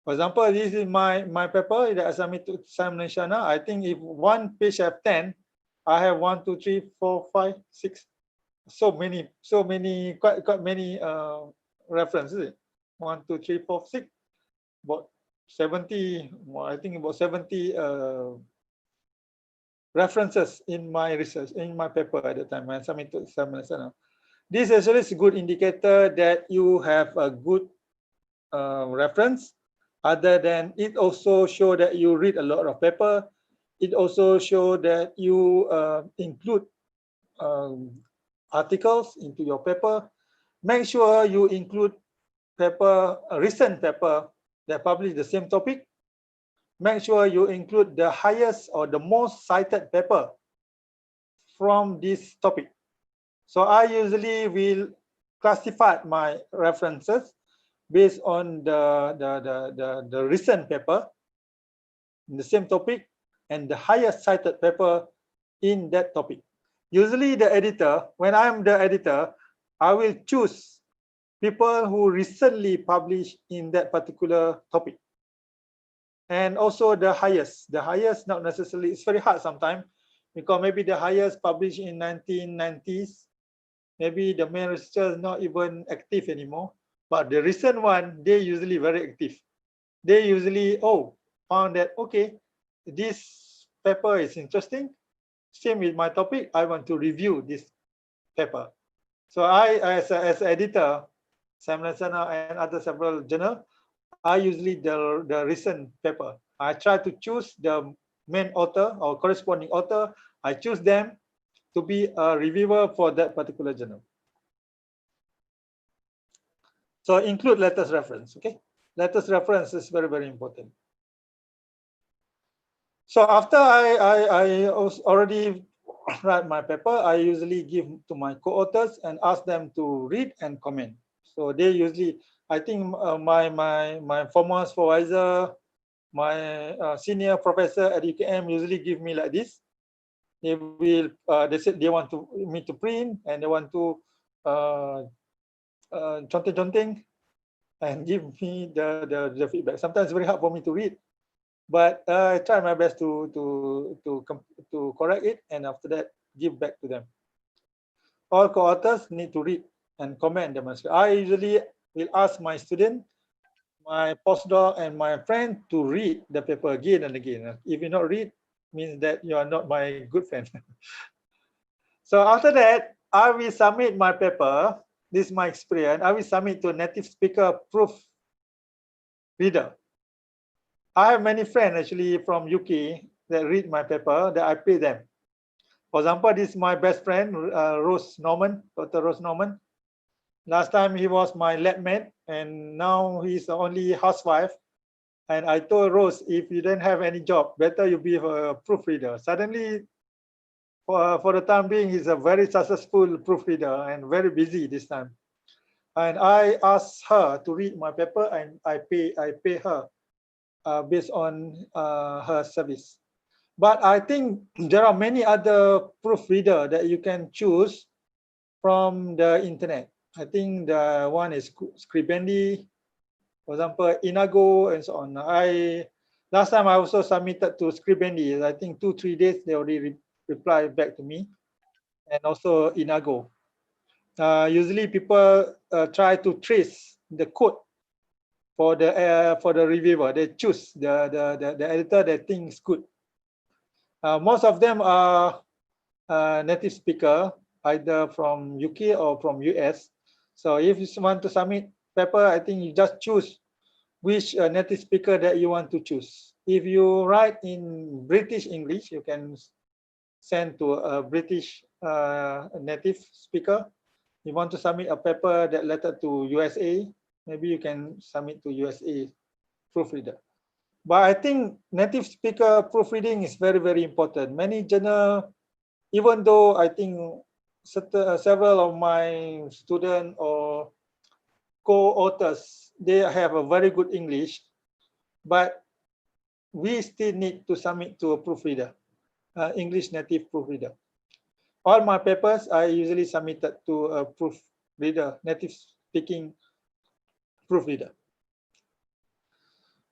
For example, this is my paper that I submit to examination. I think if one page have 10, I have 1, 2, 3, 4, 5, 6. So many, quite many references. 1, 2, 3, 4, 6. About 70. I think about 70 references in my research, in my paper at the time when I submit to examination. This actually is a good indicator that you have a good reference. Other than it also show that you read a lot of paper. It also show that you include articles into your paper. Make sure you include paper, a recent paper that publish the same topic. Make sure you include the highest or the most cited paper from this topic. So I usually will classify my references based on the recent paper in the same topic and the highest cited paper in that topic. Usually the editor, when I'm the editor, I will choose people who recently published in that particular topic. And also the highest not necessarily, it's very hard sometimes because maybe the highest published in 1990s, maybe the main researcher is not even active anymore, but the recent one, they usually very active. They usually, found that, okay, this paper is interesting. Same with my topic, I want to review this paper. So I, as an editor, Samlasana and other several journal, I usually the recent paper. I try to choose the main author or corresponding author. I choose them to be a reviewer for that particular journal. So include latest reference, okay? Latest reference is very, very important. So after I already write my paper, I usually give to my co-authors and ask them to read and comment. So they usually, I think my former supervisor, my senior professor at UKM usually give me like this. They will, they said they want me to print and they want to conteng and give me the feedback. Sometimes it's very hard for me to read, but I try my best to correct it and after that give back to them. All co-authors need to read and comment the manuscript. I usually will ask my student, my postdoc and my friend to read the paper again and again. If you not read, means that you are not my good friend. So after that, I will submit my paper. This is my experience. I will submit to a native speaker proofreader. I have many friends actually from UK that read my paper that I pay them. For example, this is my best friend, Rose Norman, Dr. Rose Norman. Last time he was my lab mate and now he's the only housewife. And I told Rose, if you don't have any job, better you be a proofreader. Suddenly, for the time being, he's a very successful proofreader and very busy this time. And I asked her to read my paper and I pay her based on her service. But I think there are many other proofreader that you can choose from the internet. I think the one is Scribendi, for example, Inago and so on. Last time I also submitted to Scribendi. I think 2-3 days they already reply back to me, and also Inago. Usually people try to trace the code for the reviewer. They choose the editor they think is good. Most of them are native speaker, either from UK or from US. So if you want to submit paper, I think you just choose which native speaker that you want to choose. If you write in British English, you can send to a British native speaker. You want to submit a paper that letter to USA, maybe you can submit to USA proofreader. But I think native speaker proofreading is very, very important. Many journal, even though I think several of my students or co-authors, they have a very good English, but we still need to submit to a proofreader, English native proofreader. All my papers I usually submitted to a proofreader, native speaking proofreader.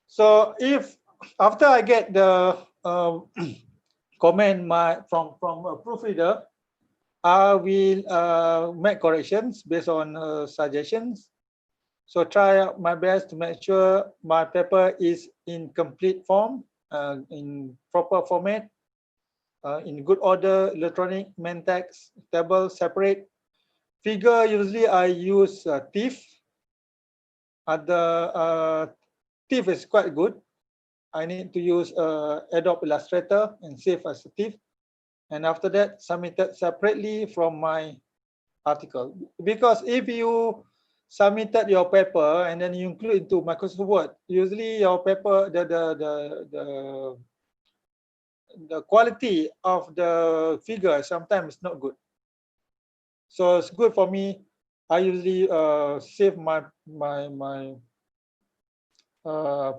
So if after I get the comment from a proofreader, I will make corrections based on suggestions. So try my best to make sure my paper is in complete form, in proper format, in good order, electronic, main text, table, separate. Figure, usually I use TIFF. TIFF is quite good. I need to use Adobe Illustrator and save as a TIFF. And after that, submitted separately from my article. Because if you submitted your paper and then you include into Microsoft Word, usually your paper, the quality of the figure sometimes is not good. So it's good for me. I usually save my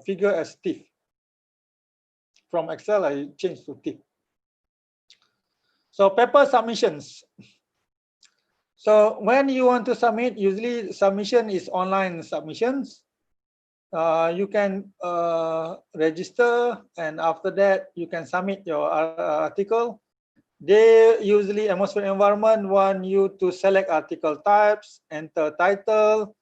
figure as TIFF. From Excel, I change to TIFF. So paper submissions. So when you want to submit, usually submission is online submissions. You can register, and after that you can submit your article. They usually, atmosphere environment, want you to select article types, enter title,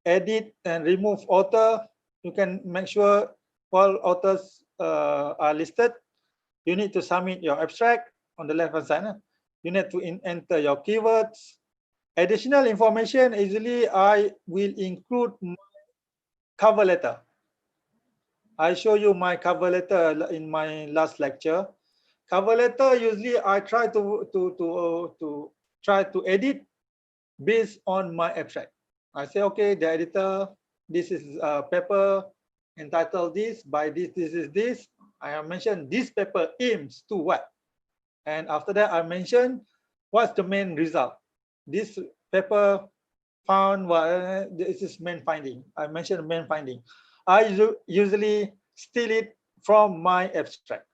edit and remove author. You can make sure all authors are listed. You need to submit your abstract on the left hand side. You need to enter your keywords. Additional information, usually I will include my cover letter. I show you my cover letter in my last lecture. Cover letter, usually I try to try to edit based on my abstract. I say, okay, the editor, this is a paper entitled this, by this is this. I have mentioned this paper aims to what? And after that, I mentioned what's the main result. This paper found what, this is main finding. I mentioned main finding. I usually steal it from my abstract.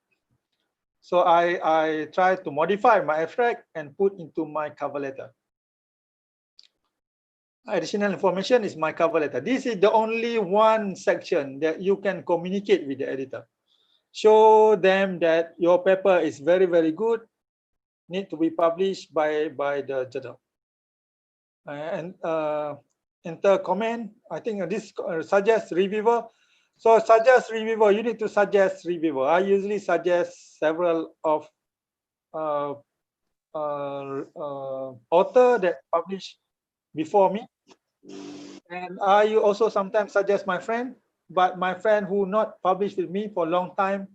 So I try to modify my abstract and put into my cover letter. Additional information is my cover letter. This is the only one section that you can communicate with the editor. Show them that your paper is very, very good, need to be published by the journal. And enter comment. I think this suggest reviewer. So suggest reviewer, you need to suggest reviewer. I usually suggest several of author that published before me. And I also sometimes suggest my friend, but my friend who not published with me for a long time,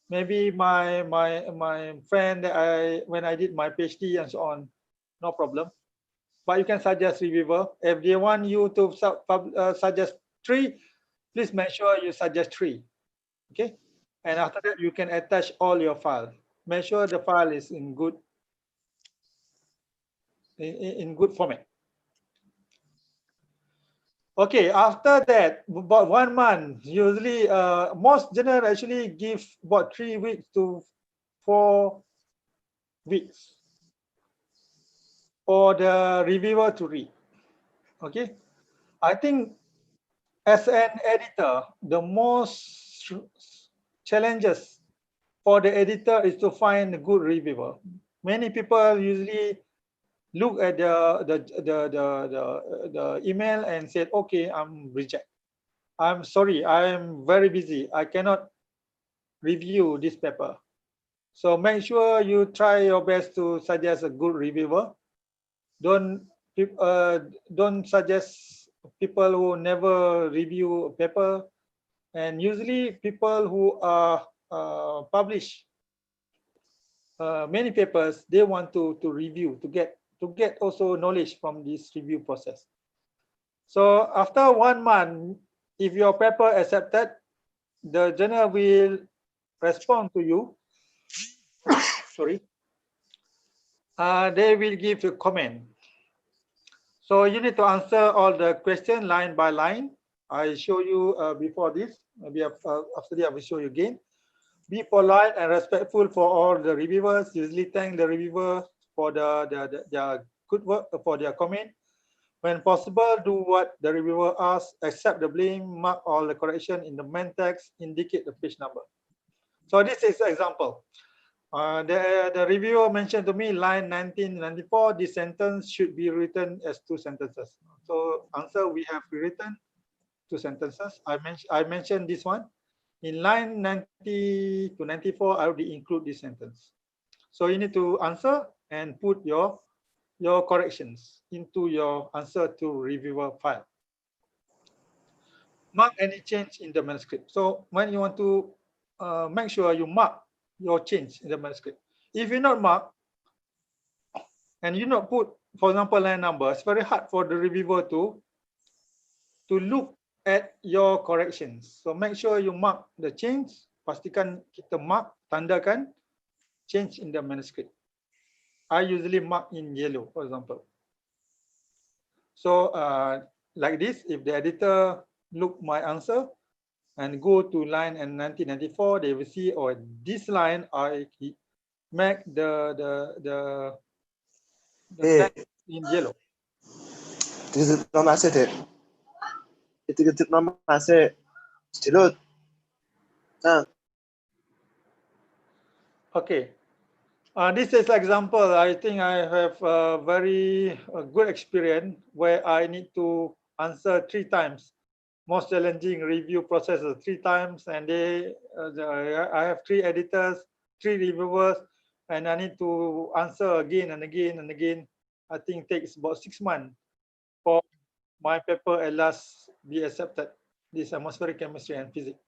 maybe my friend that when I did my PhD and so on, no problem. But you can suggest reviewer. If they want you to suggest 3, please make sure you suggest 3. Okay, and after that you can attach all your file. Make sure the file is in good format. Okay, after that, about 1 month, usually most journal actually give about 3 weeks to 4 weeks for the reviewer to read. Okay, I think as an editor, the most challenges for the editor is to find a good reviewer. Many people usually look at the email and said, okay, I'm reject. I'm sorry, I'm very busy. I cannot review this paper. So make sure you try your best to suggest a good reviewer. Don't don't suggest people who never review a paper. And usually people who are publish many papers, they want to review to get also knowledge from this review process. So after 1 month, if your paper accepted, the journal will respond to you. Sorry. They will give you comment. So you need to answer all the questions line by line. I show you before this. Maybe after that I will show you again. Be polite and respectful for all the reviewers. Usually thank the reviewer for their good work, for their comment. When possible, do what the reviewer asks, accept the blame, mark all the correction in the main text, indicate the page number. So this is example. The reviewer mentioned to me line 1994, this sentence should be written as 2 sentences. So answer, we have written 2 sentences. I mentioned this one. In line 90 to 94, I already include this sentence. So you need to answer and put your corrections into your answer to reviewer file. Mark any change in the manuscript. So when you want to make sure you mark your change in the manuscript. If you not mark and you not put, for example, line number, it's very hard for the reviewer to look at your corrections. So make sure you mark the change. Pastikan kita mark, tandakan change in the manuscript. I usually mark in yellow, for example. So like this, if the editor look my answer and go to line and 1994, they will see, oh, this line I make the text in yellow. Itu nama saya deh. Itu nama saya stilut. Okay. This is example. I think I have a very good experience where I need to answer 3 times. Most challenging review processes 3 times, and I have 3 editors, 3 reviewers, and I need to answer again and again and again. I think it takes about 6 months for my paper at last be accepted. This atmospheric chemistry and physics.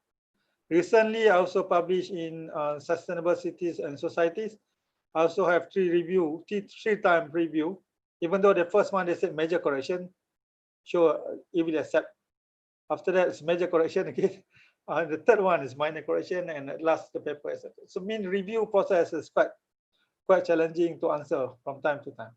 Recently, I also published in Sustainable Cities and Societies. I also have 3 time review. Even though the first one they said major correction, sure, it will accept. After that, it's major correction again. The third one is minor correction, and at last the paper is accepted. So, mean review process is quite challenging to answer from time to time.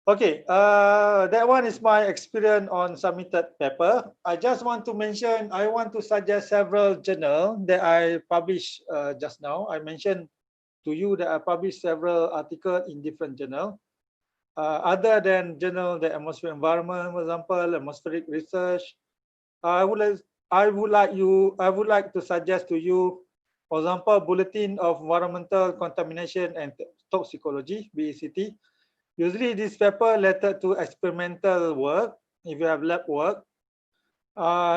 Okay, that one is my experience on submitted paper. I just want to mention, I want to suggest several journals that I published just now. I mentioned to you that I published several articles in different journals. Other than journal, the atmosphere environment, for example, atmospheric research. I would like to suggest to you, for example, Bulletin of Environmental Contamination and Toxicology, BECT. Usually this paper related to experimental work, if you have lab work.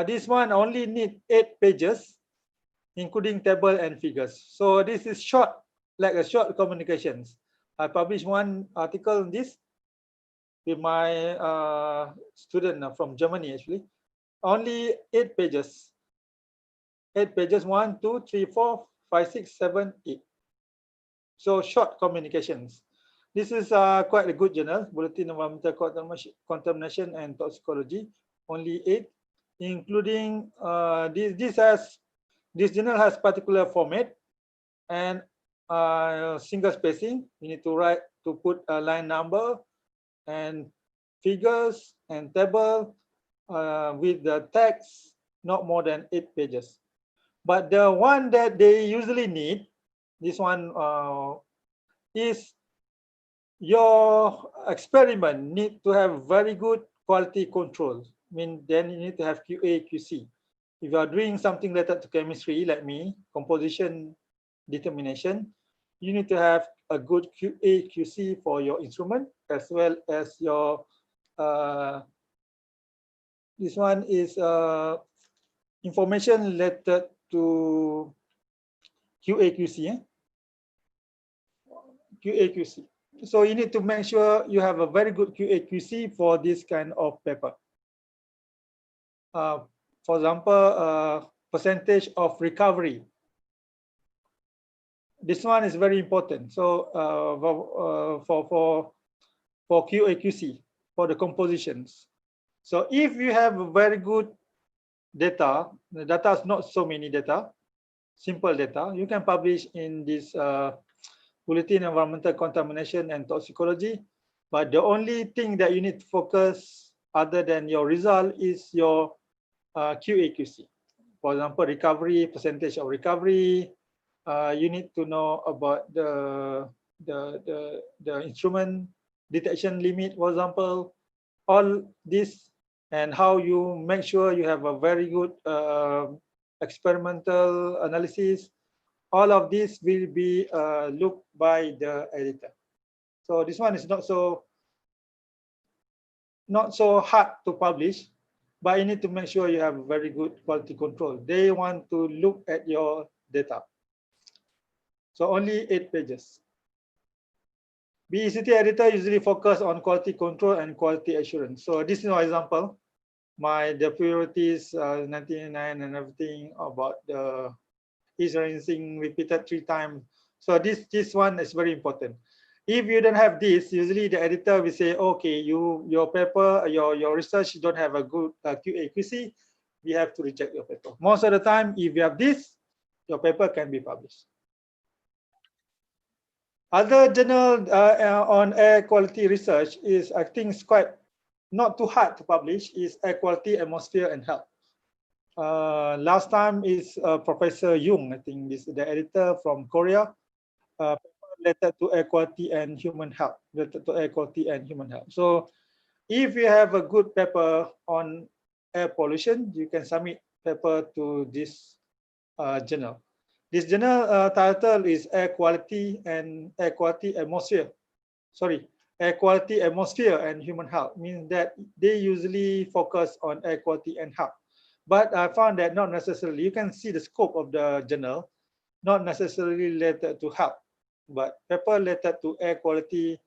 This one only need 8 pages, including table and figures. So this is short, like a short communications. I published one article on this with my student from Germany actually. Only 8 pages. 8 pages, 1, 2, 3, 4, 5, 6, 7, 8. So short communications. This is quite a good journal, Bulletin of Environmental Contamination and Toxicology. Only 8, including this journal has particular format and single spacing. You need to put a line number and figures and table with the text not more than 8 pages. But the one that they usually need, this one is your experiment need to have very good quality control. I mean, then you need to have QA, QC. If you are doing something related to chemistry, like me, composition determination, you need to have a good QA, QC for your instrument, as well as your This one is information related to QA/QC. QA/QC. So you need to make sure you have a very good QA/QC for this kind of paper. For example, percentage of recovery. This one is very important. So for QA/QC, for the compositions. So if you have very good data, the data is not so many data, simple data, you can publish in this Bulletin Environmental Contamination and Toxicology. But the only thing that you need to focus other than your result is your QA/QC. For example, recovery, percentage of recovery. You need to know about the instrument detection limit, for example, all this, and how you make sure you have a very good experimental analysis. All of this will be looked by the editor. So this one is not so hard to publish, but you need to make sure you have very good quality control. They want to look at your data. So only 8 pages. BECT editor usually focus on quality control and quality assurance. So this is an example. The priorities 99 and everything about the is rinsing repeated 3 times. So this one is very important. If you don't have this, usually the editor will say, okay, your paper, your research don't have a good QA/QC, we have to reject your paper. Most of the time, if you have this, your paper can be published. Other journal on air quality research is, I think, is quite not too hard to publish, is Air Quality, Atmosphere and Health. Last time is Professor Jung, I think this is the editor from Korea, related to air quality and human health, So if you have a good paper on air pollution, you can submit paper to this journal. This journal title is Air Quality Atmosphere. Air Quality, Atmosphere and Human Health, means that they usually focus on air quality and health. But I found that not necessarily. You can see the scope of the journal, not necessarily related to health, but paper related to air quality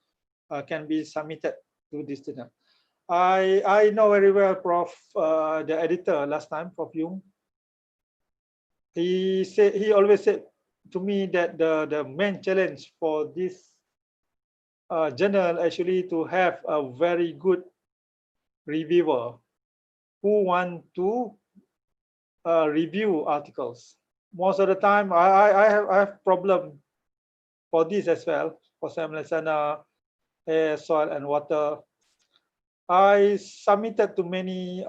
can be submitted to this journal. I know very well Prof, the editor last time, Prof Jung. He always said to me that the main challenge for this journal actually to have a very good reviewer who want to review articles. Most of the time, I have problem for this as well, for Samlasana, air, soil, and water. I submitted to many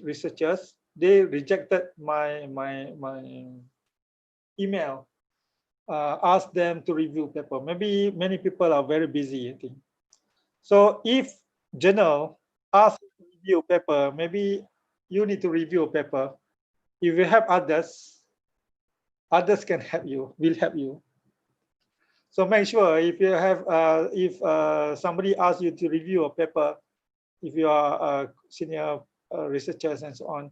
researchers. They rejected my email. Ask them to review paper. Maybe many people are very busy, I think. So if journal asks to review paper, maybe you need to review a paper. If you have others can help you, will help you. So make sure if you have, if somebody asks you to review a paper, if you are senior researchers and so on,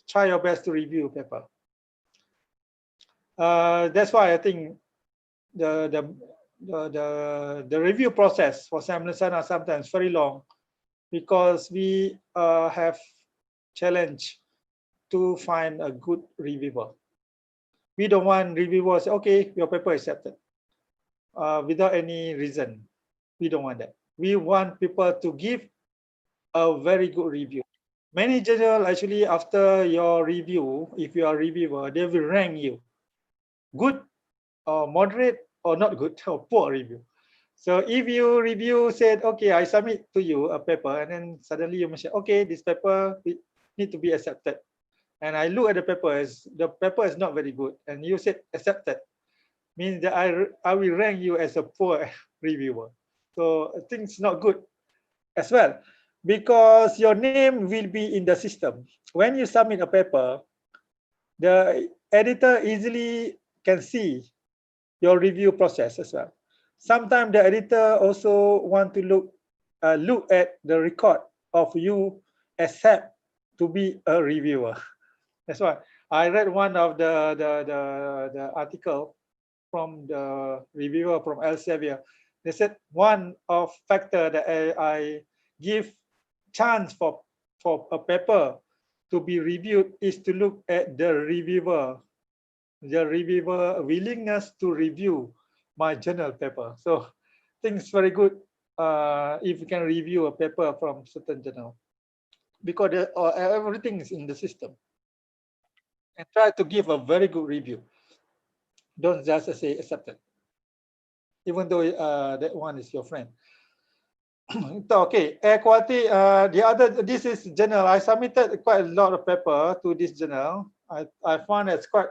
try your best to review a paper. That's why I think the review process for Samlasana are sometimes very long, because we have challenge to find a good reviewer. We don't want reviewers say, okay, your paper is accepted without any reason. We don't want that. We want people to give a very good review. Many journals actually, after your review, if you are a reviewer, they will rank you good or moderate or not good or poor review. So if you review said, okay, I submit to you a paper, and then suddenly you mention, okay, this paper need to be accepted. And I look at the paper is not very good, and you said accepted, means that I will rank you as a poor reviewer. So I think it's not good as well, because your name will be in the system. When you submit a paper, the editor easily can see your review process as well. Sometimes the editor also want to look at the record of you accept to be a reviewer. That's why I read one of the article from the reviewer from Elsevier. They said one of factor that I give chance for a paper to be reviewed is to look at the reviewer willingness to review my journal paper. So I think it's very good if you can review a paper from certain journal, because everything is in the system. And try to give a very good review. Don't just say accepted, even though that one is your friend. Okay, air quality. This is journal. I submitted quite a lot of paper to this journal. I found it's quite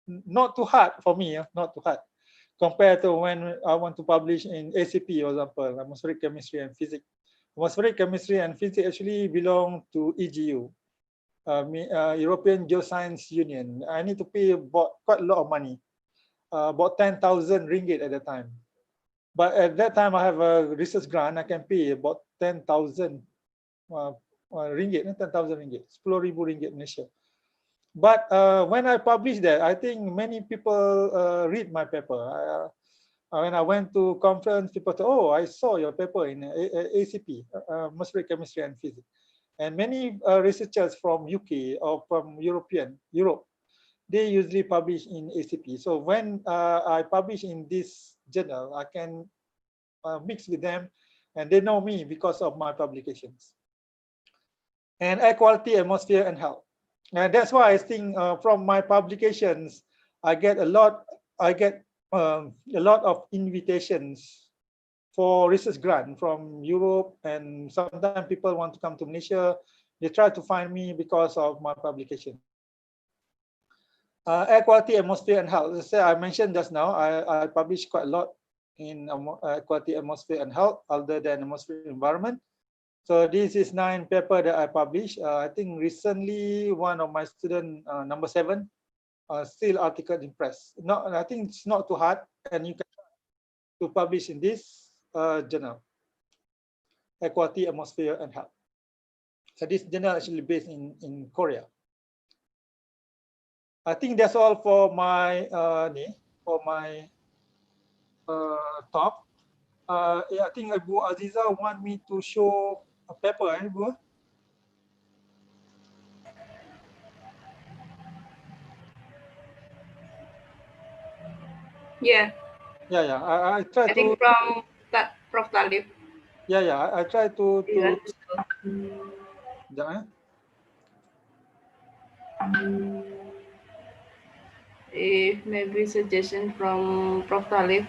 not too hard for me, not too hard compared to when I want to publish in ACP, for example, atmospheric chemistry and physics. Atmospheric chemistry and physics actually belong to EGU, European Geoscience Union. I need to pay quite a lot of money, about 10,000 ringgit at the time. But at that time, I have a research grant. I can pay about 10,000 ringgit, 10,000 ringgit, 10,000 ringgit Malaysia. But when I published that, I think many people read my paper. When I went to conference, people said, "Oh, I saw your paper in ACP, atmospheric chemistry and physics." And many researchers from UK or from Europe, they usually publish in ACP. So when I publish in this journal, I can mix with them, and they know me because of my publications. And air quality, atmosphere, and health. And that's why I think from my publications, I get a lot of invitations for research grant from Europe, and sometimes people want to come to Malaysia. They try to find me because of my publication. Air quality, atmosphere, and health. As I mentioned just now, I publish quite a lot in air quality, atmosphere, and health, other than atmospheric environment. So this is 9 paper that I published. I think recently one of my student, number 7, still article in press. I think it's not too hard, and you can to publish in this journal, air quality, atmosphere, and health. So this journal actually based in Korea. I think that's all for my talk. I think Ibu Aziza want me to show a paper, Ibu? Yeah. Yeah. I try to. think from Prof Talib. Yeah. I try to. Yeah. If maybe suggestion from Prof Talib,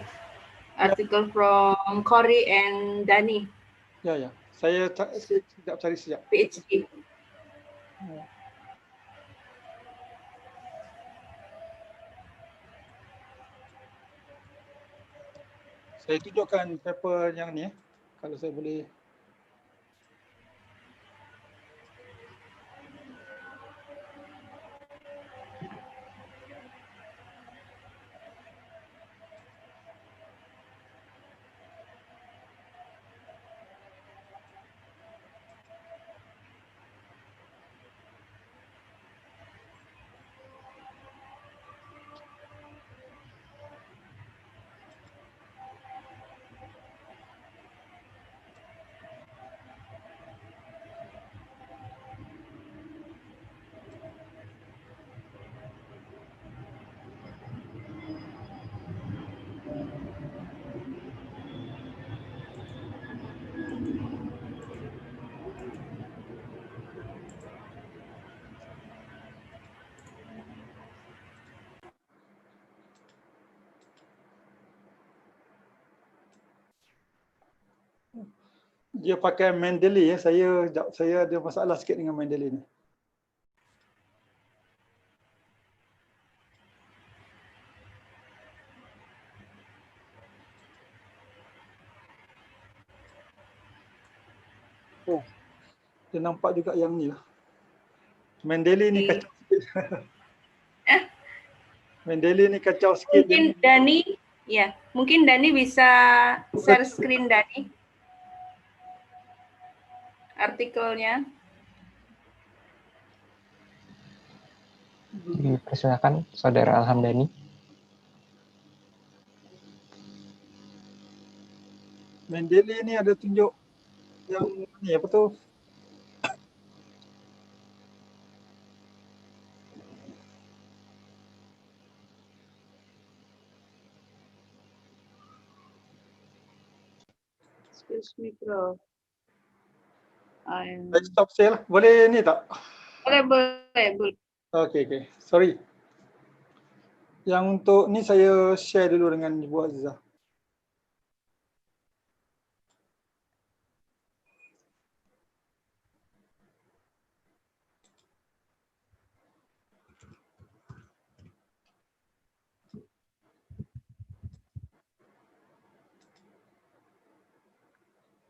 article from Cory and Dani. Ya. Saya sekejap cari sekejap. PhD. Saya tunjukkan paper yang ni, kalau saya boleh. Dia pakai Mendeley ya. Saya ada masalah sikit dengan Mendeley ni. Oh, dia nampak juga yang ni lah. Mendeley ni kacau sikit. Mendeley ni kacau sikit. Mungkin Dani, ya, mungkin Dani bisa share screen Dani. artikelnya. Dipersilakan Saudara Alhamdani. Mendeley ini ada tunjuk yang ni apa tu? Excuse me, Prof. Stop share. Boleh ni tak? Boleh. Okay. Sorry. Yang untuk ni saya share dulu dengan Ibu Azizah.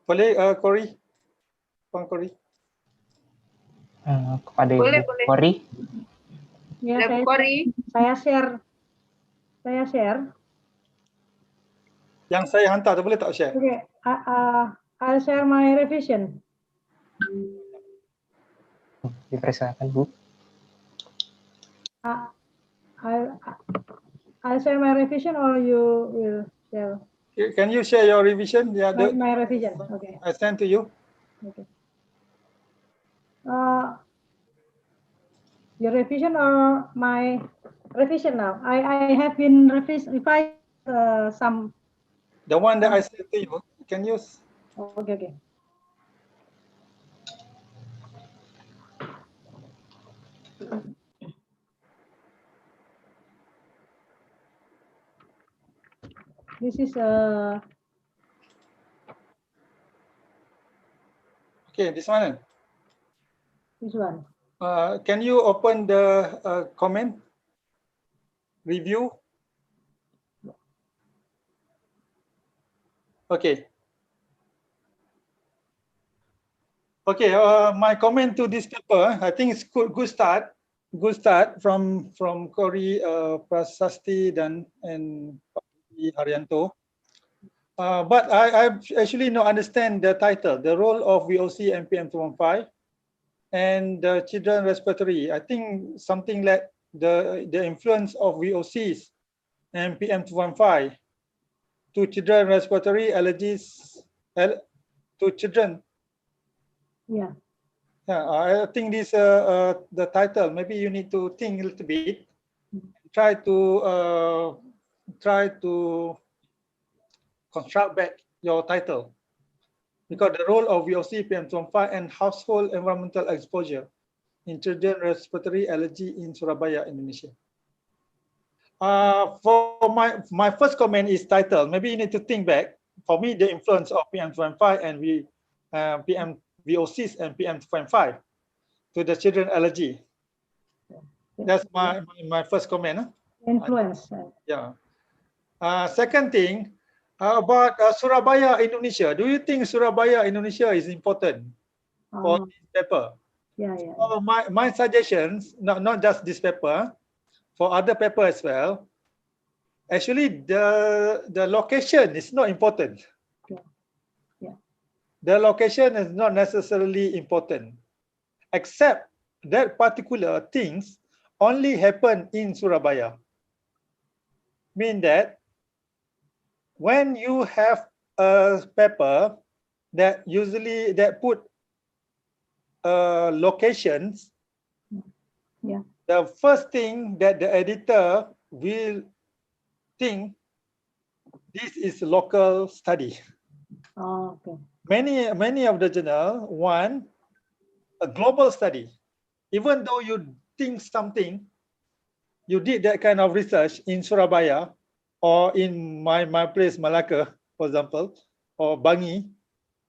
Boleh Cory? Bang Cory? Kepada Boleh. Ibu Kori. Ya, Cory. saya share. Yang saya hantar tu boleh tak share? Okay, I'll share my revision. Dipersilakan Bu. I'll share my revision or you will share Can you share your revision? Yeah, my revision. Okay. I send to you. Okay. Your revision or my revision now? I have been revised some. The one that I sent to you. Can you? Okay. This is Okay, this one. this one. Can you open the comment review? Okay. My comment to this paper, I think it's good start. Good start from Cory Prasasti and Haryanto. But I actually not understand the title, the role of VOC and PM215 and the children respiratory. I think something like the influence of VOCs and PM215 to children respiratory allergies to children. Yeah. I think this the title. Maybe you need to think a little bit. Try to construct back your title, because the role of VOC, PM215 and household environmental exposure in children respiratory allergy in Surabaya, Indonesia. For my first comment is title. Maybe you need to think back. For me, the influence of PM215 and VOCs and PM215 to the children allergy. That's my first comment. Influence. Yeah. Second thing about Surabaya, Indonesia. Do you think Surabaya, Indonesia is important for this paper? Yeah. So my suggestions, not just this paper, for other paper as well. Actually, the location is not important. Yeah. The location is not necessarily important, except that particular things only happen in Surabaya. Mean that when you have a paper that usually put locations, Yeah. the first thing that the editor will think, this is local study. Okay. Many of the journal want a global study. Even though you think something, you did that kind of research in Surabaya or in my place, Malacca, for example, or Bangi.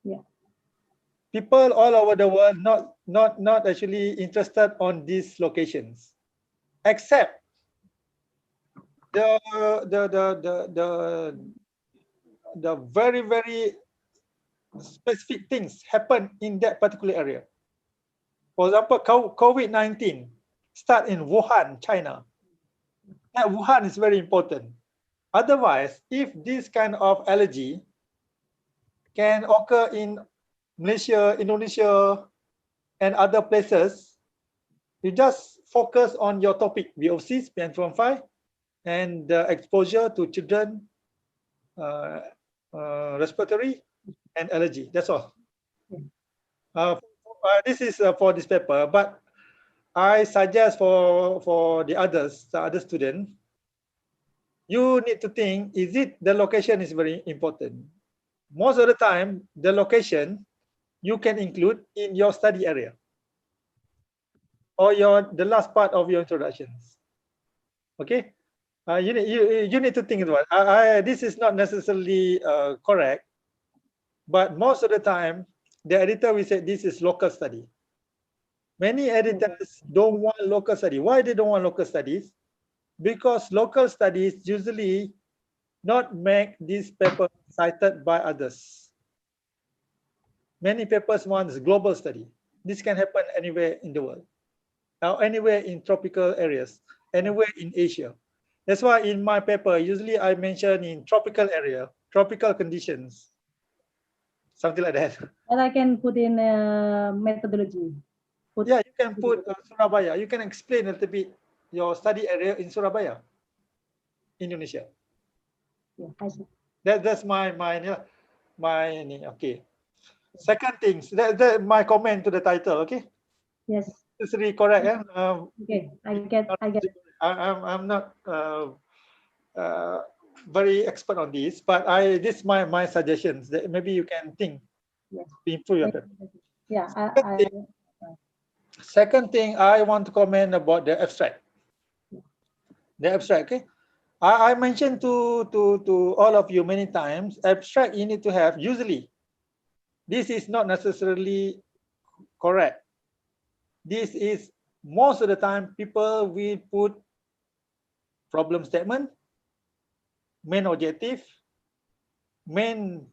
Yeah. People all over the world not actually interested on these locations, except the very specific things happen in that particular area. For example, COVID-19 start in Wuhan, China. That Wuhan is very important. Otherwise, if this kind of allergy can occur in Malaysia, Indonesia, and other places, you just focus on your topic, VOCs, PM2.5, and the exposure to children, respiratory, and allergy. That's all. This is for this paper, but I suggest for the others, the other student, you need to think, is it the location is very important. Most of the time, the location you can include in your study area or the last part of your introductions. Okay, you need to think about it. This is not necessarily correct, but most of the time, the editor will say this is local study. Many editors don't want local study. Why they don't want local studies? Because local studies usually not make this paper cited by others. Many papers want global study. This can happen anywhere in the world, or anywhere in tropical areas, anywhere in Asia. That's why in my paper, usually I mention in tropical area, tropical conditions, something like that. And I can put in methodology. Yeah, you can put Surabaya. You can explain a little bit your study area in Surabaya, Indonesia. Yeah, I see. That's my okay. Second things, that my comment to the title. Okay. Yes. It's really correct. Yeah. Okay, I get it. I'm not very expert on this, but this my suggestions that maybe you can think Yes. to improve your paper. Yeah, Second thing I want to comment about the abstract. The abstract, okay. I mentioned to all of you many times, abstract you need to have usually. This is not necessarily correct. This is most of the time people will put problem statement, main objective, main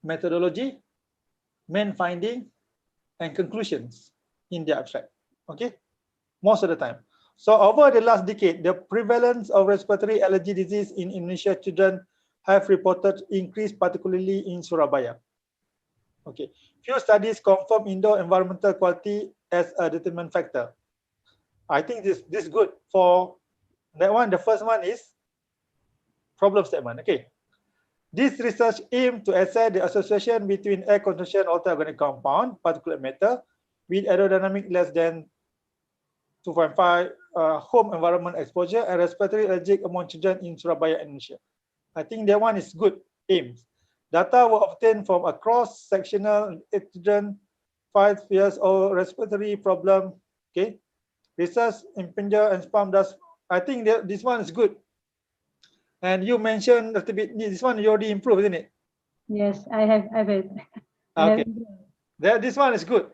methodology, main finding, and conclusions in the abstract. Okay, most of the time. So over the last decade, the prevalence of respiratory allergy disease in Indonesia children have reported increase, particularly in Surabaya. Okay, few studies confirm indoor environmental quality as a determinant factor. I think this is good for that one. The first one is problem statement. Okay, this research aimed to assess the association between air concentration altered organic compound, particulate matter, with aerodynamic less than 2.5 home environment exposure and respiratory allergic among children in Surabaya, Indonesia. I think that one is good aims. Data were obtained from a cross-sectional children 5 years old respiratory problem. Okay, research impingement and spam dust. I think this one is good. And you mentioned a little bit this one you already improved, isn't it? Yes, I've it. Okay, this one is good.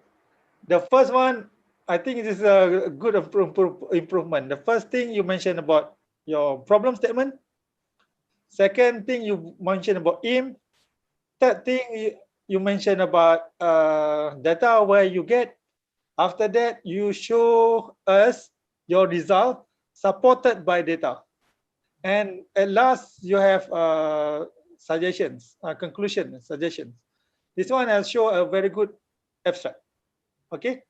The first one, I think it is a good improvement. The first thing you mentioned about your problem statement. Second thing you mentioned about aim. Third thing you mentioned about data where you get. After that, you show us your result supported by data. And at last, you have suggestions, conclusion suggestions. This one has shown a very good abstract. Okay.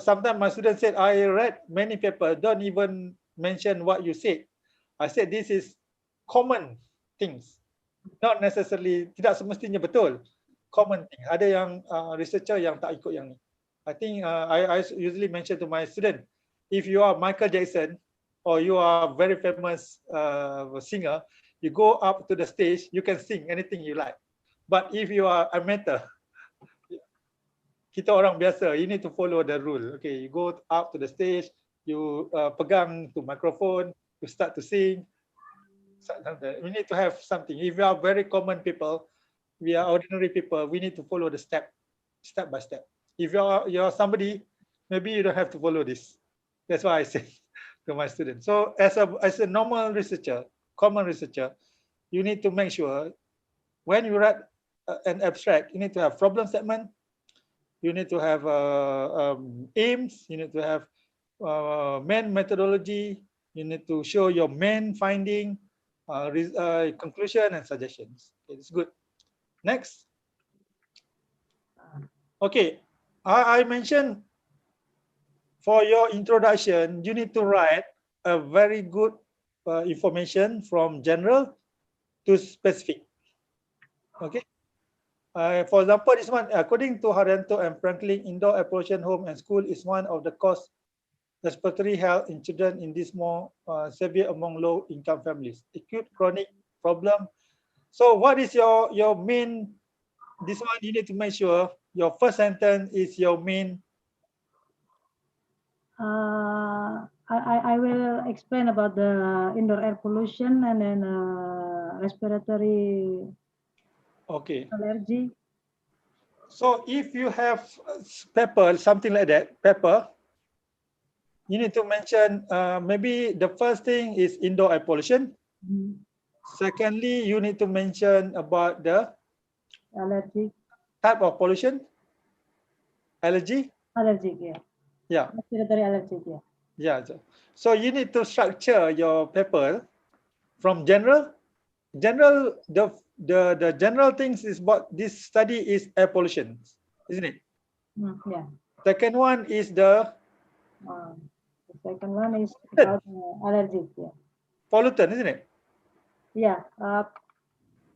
Sometimes my students said, I read many papers, don't even mention what you said. I said this is common things, not necessarily, tidak semestinya betul. Common thing. Ada yang researcher yang tak ikut yang ni. I think I usually mention to my student, if you are Michael Jackson or you are a very famous singer, you go up to the stage, you can sing anything you like. But if you are amateur, kita orang biasa, you need to follow the rule. Okay, you go up to the stage, you pegang to microphone, you start to sing. We need to have something. If we are very common people, we are ordinary people, we need to follow the step by step. If you're somebody, maybe you don't have to follow this. That's why I say to my students. So as a normal researcher, common researcher, you need to make sure when you write an abstract, you need to have problem statement, you need to have aims, you need to have main methodology, you need to show your main finding, conclusion and suggestions. Okay, it's good. Next. Okay, I mentioned for your introduction, you need to write a very good information from general to specific. Okay. For example, this one, according to Haryanto and Franklin, indoor air pollution home and school is one of the cause respiratory health in children in this more severe among low-income families. Acute chronic problem. So what is your main, this one you need to make sure your first sentence is your main. I will explain about the indoor air pollution and then respiratory Okay. allergy. So if you have paper, something like that, paper, you need to mention maybe the first thing is indoor air pollution. Secondly, you need to mention about the Allergy. type of pollution, allergy. Allergic, yeah. Yeah. Respiratory allergic, yeah. Yeah. So you need to structure your paper from general. General, the general things is what this study is air pollution, isn't it? Yeah. Second one is the second one is about allergic, yeah. pollutant, isn't it? Yeah.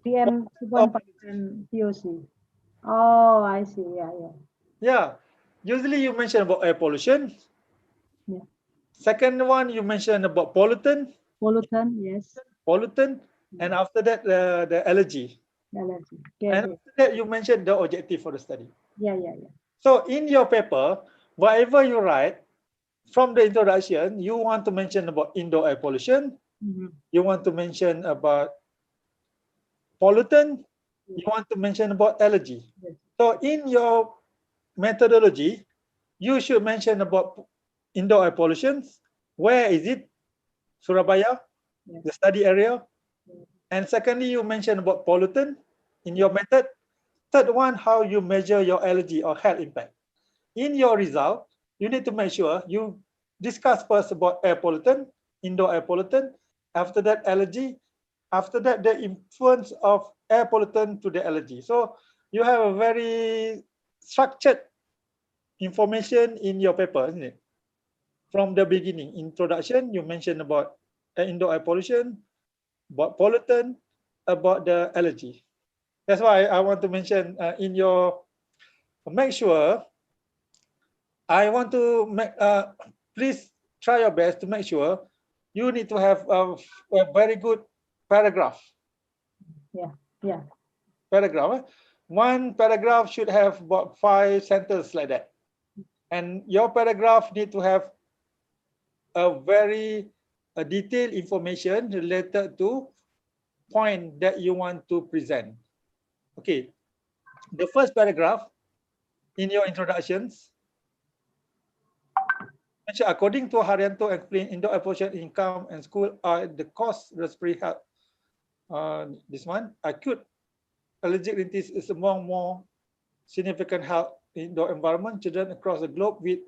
PM 2.5 and POC. Oh, I see. Yeah, yeah. Yeah. Usually you mention about air pollution. Yeah. Second one you mention about pollutant. Pollutant, yes. Pollutant, and after that the allergy. Allergy. Okay, And after that you mentioned the objective for the study. yeah, yeah, yeah. So in your paper, whatever you write from the introduction, you want to mention about indoor air pollution. You want to mention about pollutant. You want to mention about allergy. Yes. So in your methodology, you should mention about indoor air pollution. Where is it? Surabaya, Yes. the study area. And secondly, you mention about pollutant in your method. Third one, how you measure your allergy or health impact. In your result, you need to make sure you discuss first about air pollutant, indoor air pollutant, after that allergy, after that the influence of air pollutant to the allergy. So you have a very structured information in your paper, isn't it? From the beginning, introduction, you mentioned about indoor air pollution, about pollutant, about the allergy. That's why I want to mention in your, make sure, I want to make, please try your best to make sure you need to have a very good paragraph. Yeah, yeah. Paragraph. One paragraph should have about 5 sentences like that. And your paragraph need to have a very detailed information related to point that you want to present. Okay. The first paragraph in your introductions, according to Haryanto and Flynn, indoor air pollution, income and school are the cause respiratory health. This one, acute allergic rhinitis is among more significant health indoor environment children across the globe, with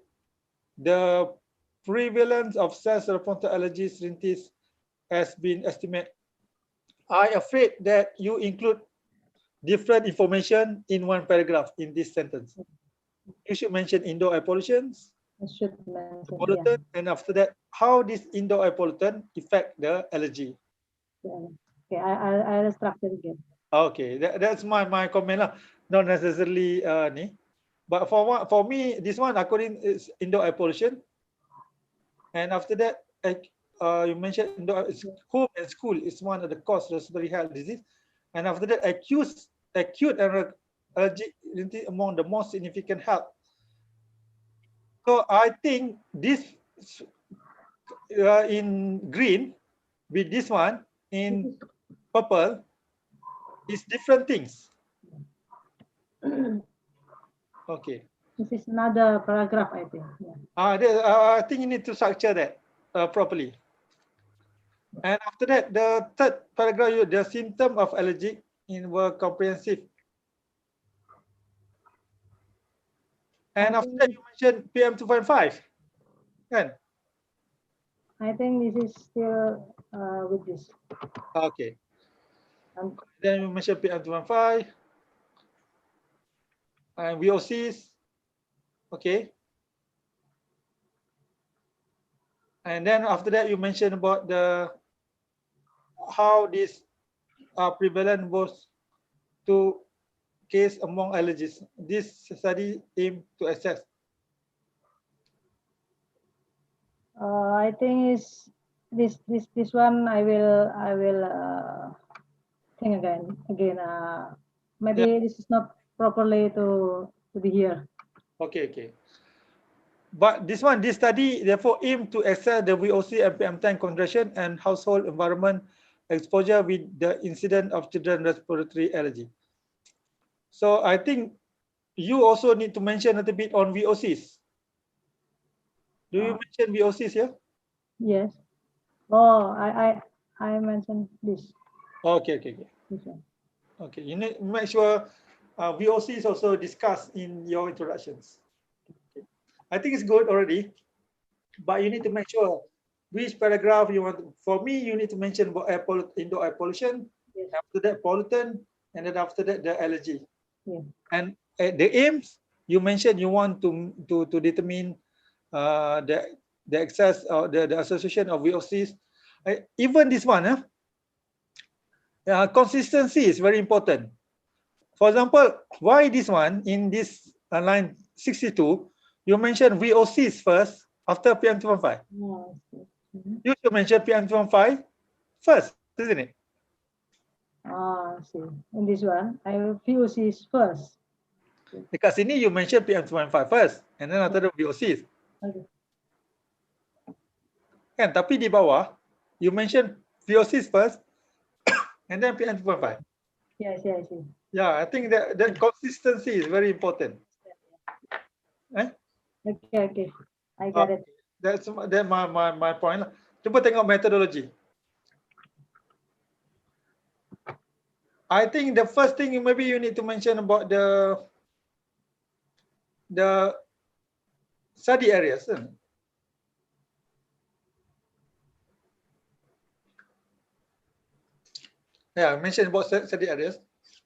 the prevalence of self-reported allergies rhinitis has been estimated. I afraid that you include different information in one paragraph in this sentence. You should mention indoor air pollution, pollutant, and after that, how this indoor air pollutant affect the allergy. Okay, I'll structure again. Okay, that's my comment lah. Not necessarily but for me, this one according is indoor air pollution, and after that, you mentioned indoor home and school is one of the cause respiratory health disease, and after that, acute and allergic among the most significant health. So I think this in green with this one in purple is different things. Okay. This is another paragraph, I think. Yeah. I think you need to structure that properly. And after that, the third paragraph, the symptom of allergic in were comprehensive. And after that, you mentioned PM 2.5, kan? I think this is still with this. Okay. Um, Then you mentioned PM2.5 and VOCs. Okay. And then after that, you mentioned about the how this prevalent was to case among allergies. This study aim to assess. I think is this one I will think again. Maybe Yeah. this is not properly to be here. Okay. But this study therefore aim to assess the VOC and PM10 concentration and household environment exposure with the incident of children respiratory allergy. So I think you also need to mention a little bit on VOCs. Do you mention VOCs here? Yes. Oh, I mentioned this. Okay. This one. Okay, you need to make sure VOC is also discussed in your introductions. Okay. I think it's good already, but you need to make sure which paragraph you want. For me, you need to mention about indoor air pollution, Yes. after that pollutant, and then after that the allergy. Yeah. And the aims you mentioned, you want to determine the excess or the association of VOCs. Even this one, consistency is very important. For example, why this one in this line 62, you mentioned VOCs first after PM2.5. You should mention PM2.5 first, isn't it? See. In this one, I will POCs first. Dekat sini you mention PM2.5 first, and then after the VOCs. Okay. Kan? Tapi di bawah, you mention VOCs first, and then PM2.5. Yes. Yeah, I think that consistency is very important. Okay. I got it. That's my point lah. Cuba tengok methodology. I think the first thing maybe you need to mention about the study areas. Yeah, mention about study areas,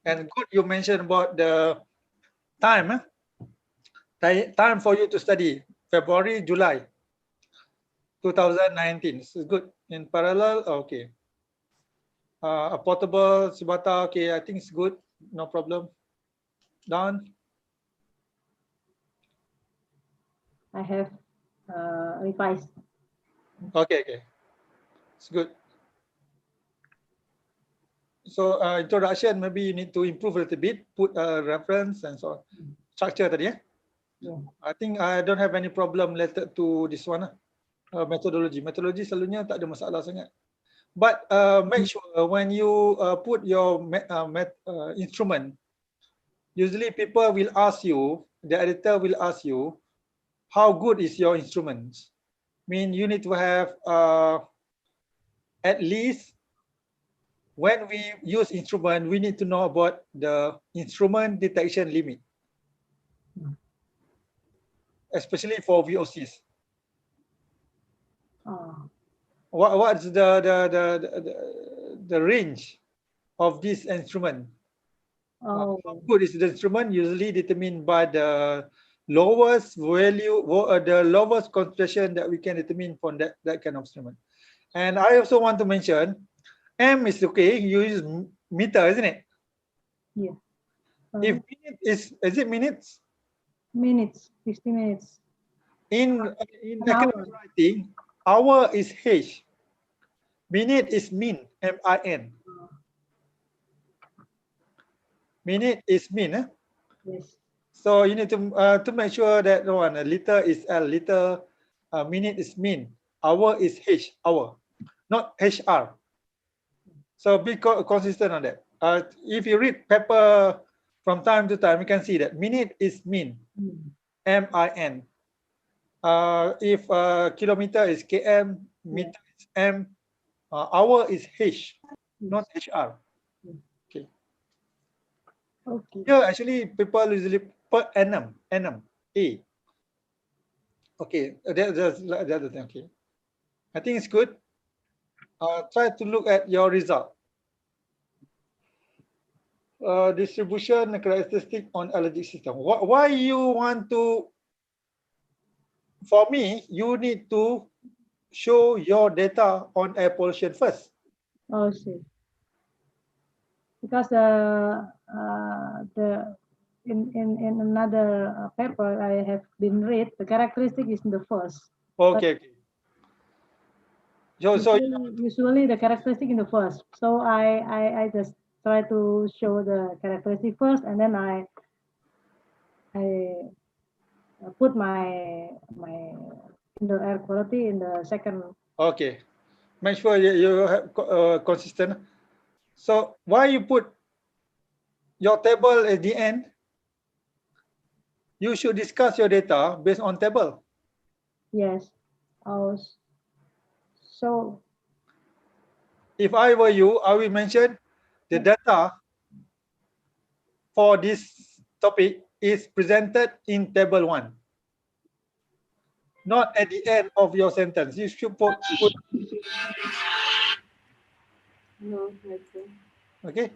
and good you mentioned about the time. Time for you to study February, July 2019. This is good. In parallel, okay. A portable Subata, okay, I think it's good. No problem. Done. I have revised. Okay. It's good. So introduction, maybe you need to improve a little bit, put a reference and so on. Structure tadi, yeah? I think I don't have any problem related to this one. Methodology. Methodology selalunya tak ada masalah sangat. But make sure when you put your instrument, usually people will ask you, the editor will ask you, how good is your instrument? Mean you need to have at least, when we use instrument, we need to know about the instrument detection limit, especially for VOCs. What's the range of this instrument? How good is the instrument? Usually determined by the lowest value, the lowest concentration that we can determine from that kind of instrument. And I also want to mention, M is okay. You use meter, isn't it? Yeah. If minute is it minutes? Minutes, 60 minutes. In academic writing, hour is H. Minute is min, M-I-N. Minute is min. Yes. So you need to make sure that one liter is L, liter, minute is min, hour is H, hour, not HR. So be consistent on that. If you read paper from time to time, you can see that minute is min, M-I-N. If kilometer is km, meter is m, hour is h, not hr. Okay. Here actually people usually per annum, a. Okay, that's the other thing. Okay. I think it's good. Try to look at your result. Distribution characteristic on allergic system. Why you want to? For me, you need to show your data on air pollution first. Oh, see. Because the in another paper I have been read, the characteristic is in the first. Okay. So Usually the characteristic in the first. So I just try to show the characteristic first, and then I put my indoor air quality in the second. okay, make sure you have consistent. So why you put your table at the end? You should discuss your data based on table. Yes. Oh, so If I were you, I will mention the data for this topic is presented in table 1, not at the end of your sentence. You should put No, that's it. okay.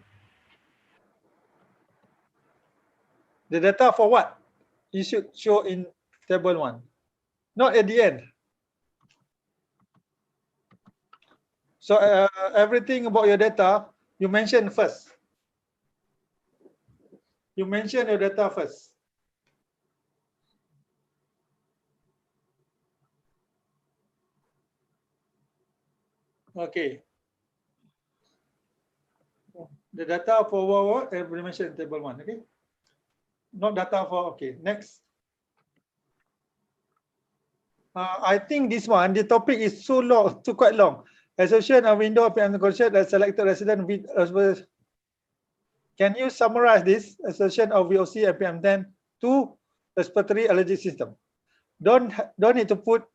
The data for what? You should show in table 1, not at the end. So everything about your data, you mention first. You mention your data first. Okay. The data for what? We mentioned table 1. Okay. Not data for. Okay. Next. I think this one, the topic is so long, too quite long. Association of window PM concept that selected resident with. Can you summarize this? Association of VOC and PM10 to respiratory allergy system. Don't need to put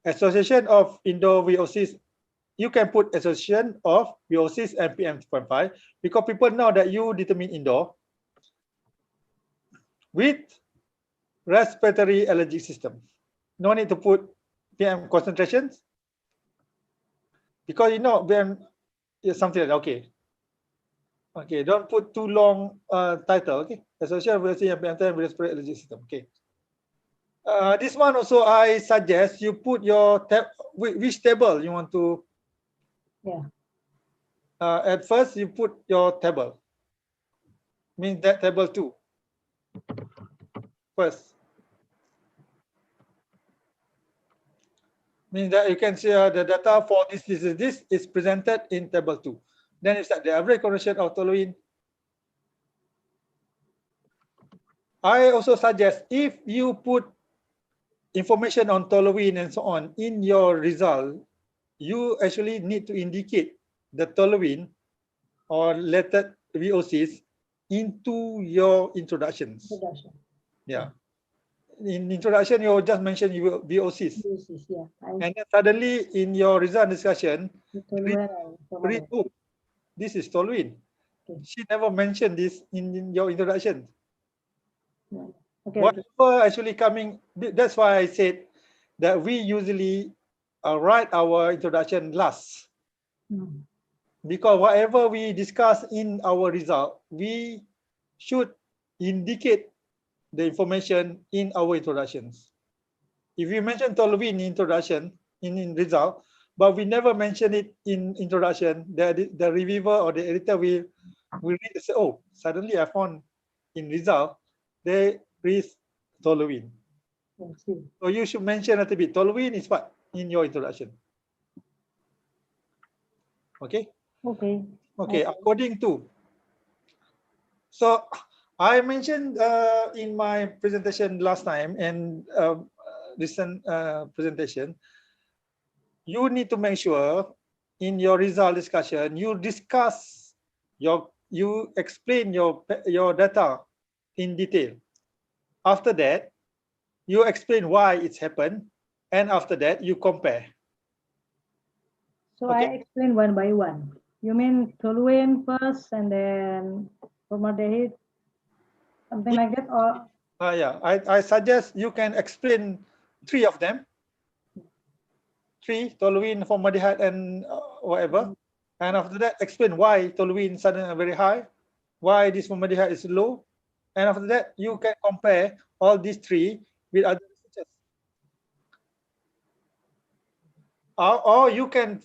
association of indoor VOCs. You can put association of VOCs and PM2.5 because people know that you determine indoor with respiratory allergy system. No need to put PM concentrations because you know PM is something like that. Okay. Okay, don't put too long title. Okay, association with PM10 with respiratory allergy system. Okay. This one also I suggest you put your tab, which table you want to. yeah. At first you put your table. Means that table 2 first. Means that you can see the data for this is presented in table 2. Then it's like the average concentration of toluene. I also suggest if you put information on toluene and so on in your result, you actually need to indicate the toluene or letter VOCs into your introductions. Introduction. Yeah. In introduction, you just mention VOCs. Yeah. And then suddenly in your result discussion, read, oh, this is toluene. Okay. She never mentioned this in your introduction. Yeah. Okay. Whatever actually coming, that's why I said that we usually write our introduction last. Because whatever we discuss in our result, we should indicate the information in our introductions. If you mention toluene in introduction, in result, but we never mention it in introduction, the reviewer or the editor will read and say, oh, suddenly I found in result, there is toluene. So you should mention a little bit. Toluene is what in your introduction. Okay. Okay. Okay. According to. So I mentioned in my presentation last time and recent presentation, you need to make sure in your result discussion you discuss you explain your data in detail. After that, you explain why it's happened, and after that you compare. So okay. I explain one by one. You mean toluene first and then formaldehyde, something like that, or? Yeah, I suggest you can explain 3 of them. three, toluene, formaldehyde, and whatever. And after that, explain why toluene suddenly very high, why this formaldehyde is low. And after that, you can compare all these three with other researchers. Or you can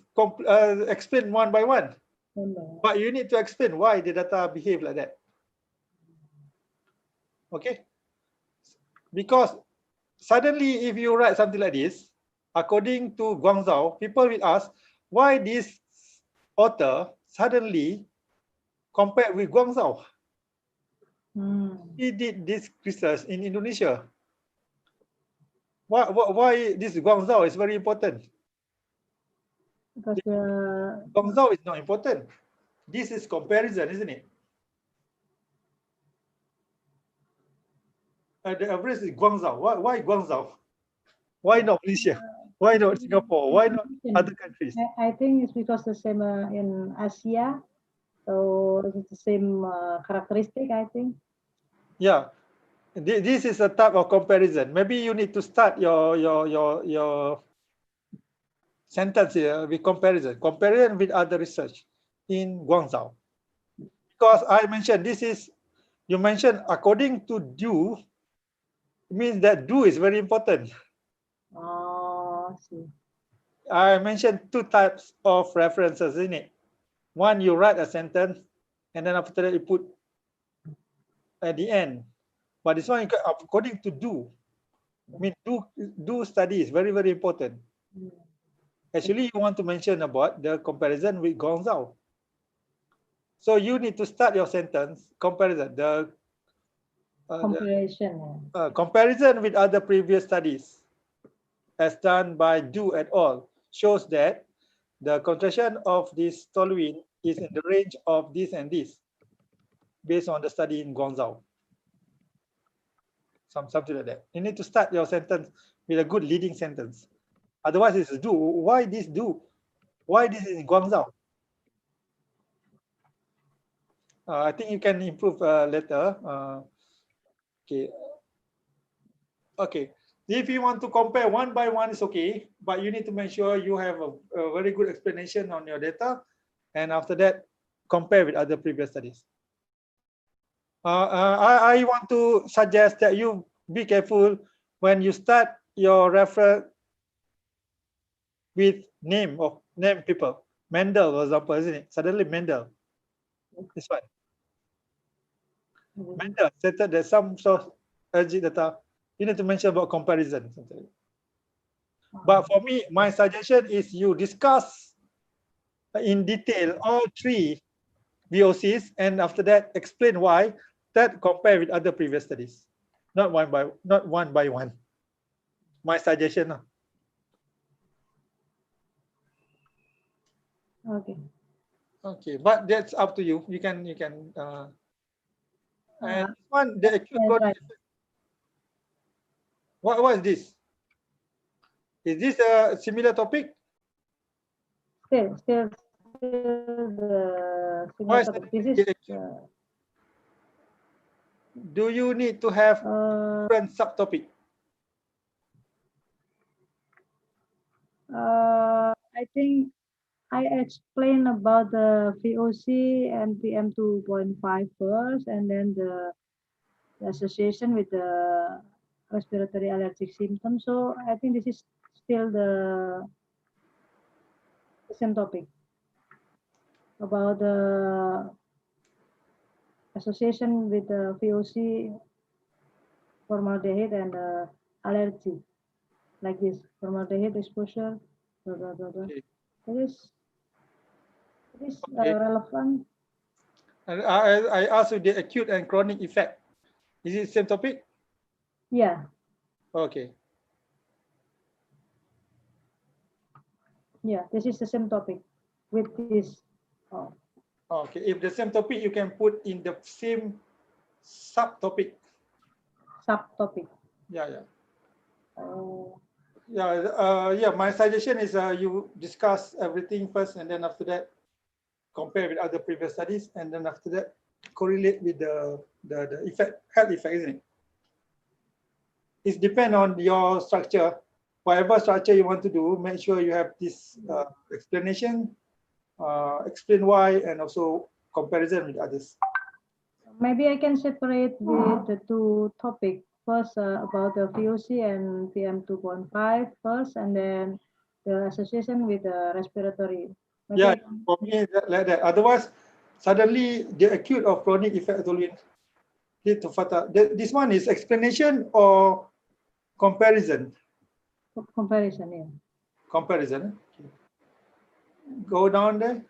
explain one by one. But you need to explain why the data behave like that. Okay? Because suddenly, if you write something like this, according to Guangzhou, people will ask why this author suddenly compared with Guangzhou. He did this research in Indonesia. Why this Guangzhou is very important? Because Guangzhou is not important. This is comparison, isn't it? The average is Guangzhou. Why Guangzou? Why not Malaysia? Why not Singapore? Why not other countries? I think it's because the same in Asia, so it's the same characteristic, I think. Yeah, this is a type of comparison. Maybe you need to start your sentence here with comparison with other research in Guangzhou. Because I mentioned this is, you mentioned according to do, means that do is very important. Oh, I see. I mentioned two types of references, isn't it? One, you write a sentence, and then after that you put at the end. But this one, according to do, I mean do study is very, very important. Actually, you want to mention about the comparison with Guangzhou. So you need to start your sentence comparison, comparison with other previous studies as done by Du et al. Shows that the concentration of this toluene is in the range of this and this, based on the study in Guangzhou. Something like that. You need to start your sentence with a good leading sentence. Otherwise, it's Do. Why this Do? Why this is in Guangzhou? I think you can improve later. Okay. Okay. If you want to compare one by one, it's okay, but you need to make sure you have a very good explanation on your data, and after that, compare with other previous studies. I want to suggest that you be careful when you start your reference with name people. Mendel, for example, isn't it? Suddenly Mendel. This one. Mendel stated that some source urgent data. You need to mention about comparison. But for me, my suggestion is you discuss in detail all three VOCs, and after that explain why that compare with other previous studies. Not one by one. My suggestion. Okay. Okay, but that's up to you. You can and one the acute chronic effect. What is this? Is this a similar topic? Still the similar topic. This is do you need to have different subtopic? I think I explain about the VOC and PM 2.5 first, and then the association with the respiratory allergic symptoms. So I think this is still the same topic about the association with the VOC, formaldehyde, and allergy, like this formaldehyde exposure. Blah, blah, blah, blah. Okay. It is relevant. And I asked you the acute and chronic effect. Is it the same topic? Yeah. Okay. Yeah, this is the same topic with this. Oh. Okay, if the same topic, you can put in the same subtopic. Subtopic. Yeah. Oh. Yeah. My suggestion is you discuss everything first, and then after that, compare with other previous studies, and then after that, correlate with the effect, health effect, isn't it? It depends on your structure whatever structure you want to do, make sure you have this explanation, explain why, and also comparison with others. Maybe I can separate with the two topics. First, about the VOC and PM 2.5 first, and then the association with the respiratory. Maybe Yeah, for me, like that. Otherwise, suddenly the acute or chronic effect tolerance lead to fatal. This one is explanation or comparison? comparison, yeah. Comparison. Okay. Go down there.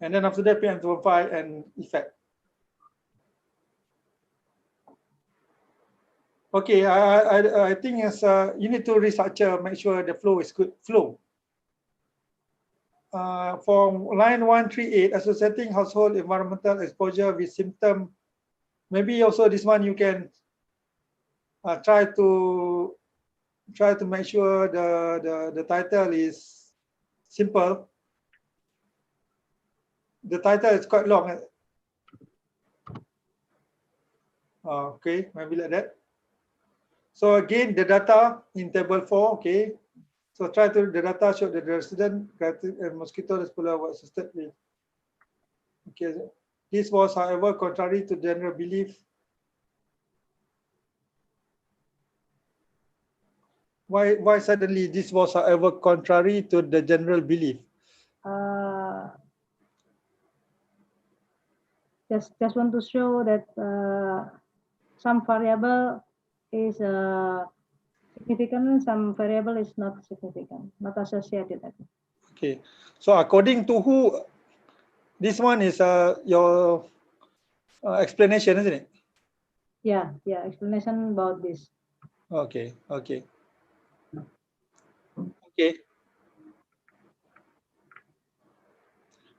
And then after that, PM2.5 and effect. Okay, I think as you need to restructure, make sure the flow is good flow. For line 138, associating household environmental exposure with symptom, maybe also this one you can try to make sure the title is simple. The title is quite long. Okay, maybe like that. So again, the data in table 4, okay. So try to the data show that the resident and mosquito dispersal was assisted with. Okay, this was, however, contrary to general belief. Why suddenly this was, however, contrary to the general belief? Just want to show that some variable is significant, some variable is not significant, not associated. Okay, so according to who, this one is your explanation, isn't it? Yeah, explanation about this. Okay.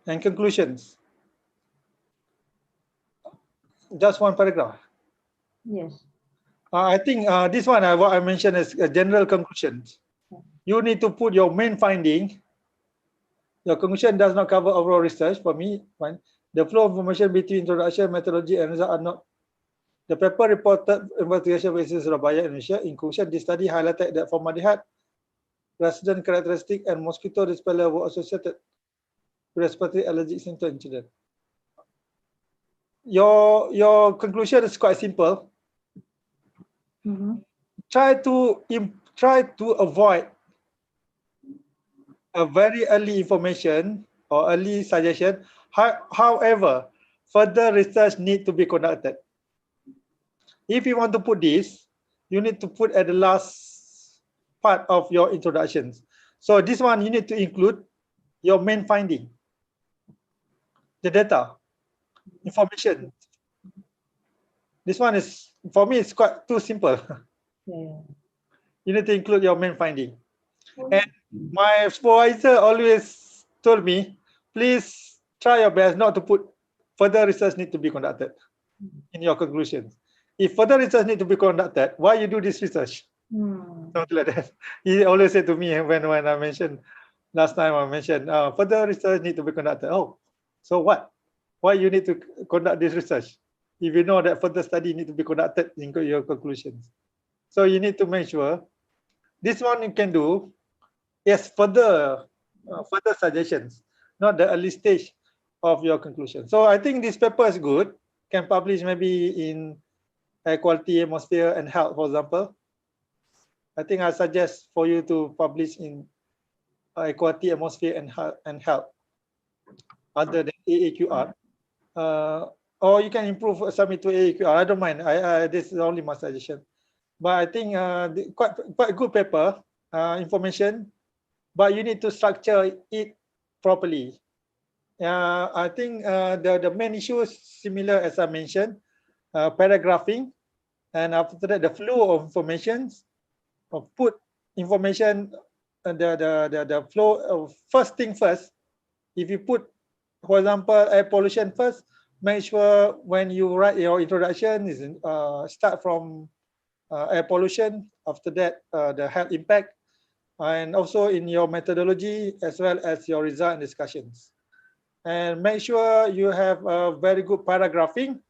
And conclusions. Just one paragraph. Yes. I think this one, what I mentioned is general conclusions. You need to put your main finding. Your conclusion does not cover overall research. For me, fine. The flow of information between introduction, methodology, and result are not. The paper reported investigation basis Surabaya, Indonesia. In conclusion, this study highlighted that formaldehyde, resident characteristic, and mosquito dispeller were associated with respiratory allergic symptom in children. Your conclusion is quite simple. Try to avoid a very early information or early suggestion. However, further research need to be conducted. If you want to put this, you need to put at the last part of your introductions. So this one you need to include your main finding, the data, information. This one is, for me, it's quite too simple. Yeah. You need to include your main finding. And my supervisor always told me, please try your best not to put further research need to be conducted in your conclusions. If further research need to be conducted, why you do this research? Something like that. He always said to me when I mentioned, last time I mentioned, further research need to be conducted. Oh, so what? Why you need to conduct this research? If you know that further study need to be conducted in your conclusions. So you need to make sure this one you can do. Yes, further suggestions, not the early stage of your conclusion. So I think this paper is good. Can publish maybe in air quality, atmosphere, and health, for example. I think I suggest for you to publish in air quality, atmosphere, and health, other than AAQR. Or you can improve, submit to AAQR. I don't mind. This is only my suggestion. But I think quite good paper, information. But you need to structure it properly. I think the main issue is similar as I mentioned, paragraphing, and after that the flow of information, put information, the flow of first thing first. If you put, for example, air pollution first, make sure when you write your introduction is start from air pollution. After that, the health impact. And also in your methodology as well as your result and discussions. And make sure you have a very good paragraphing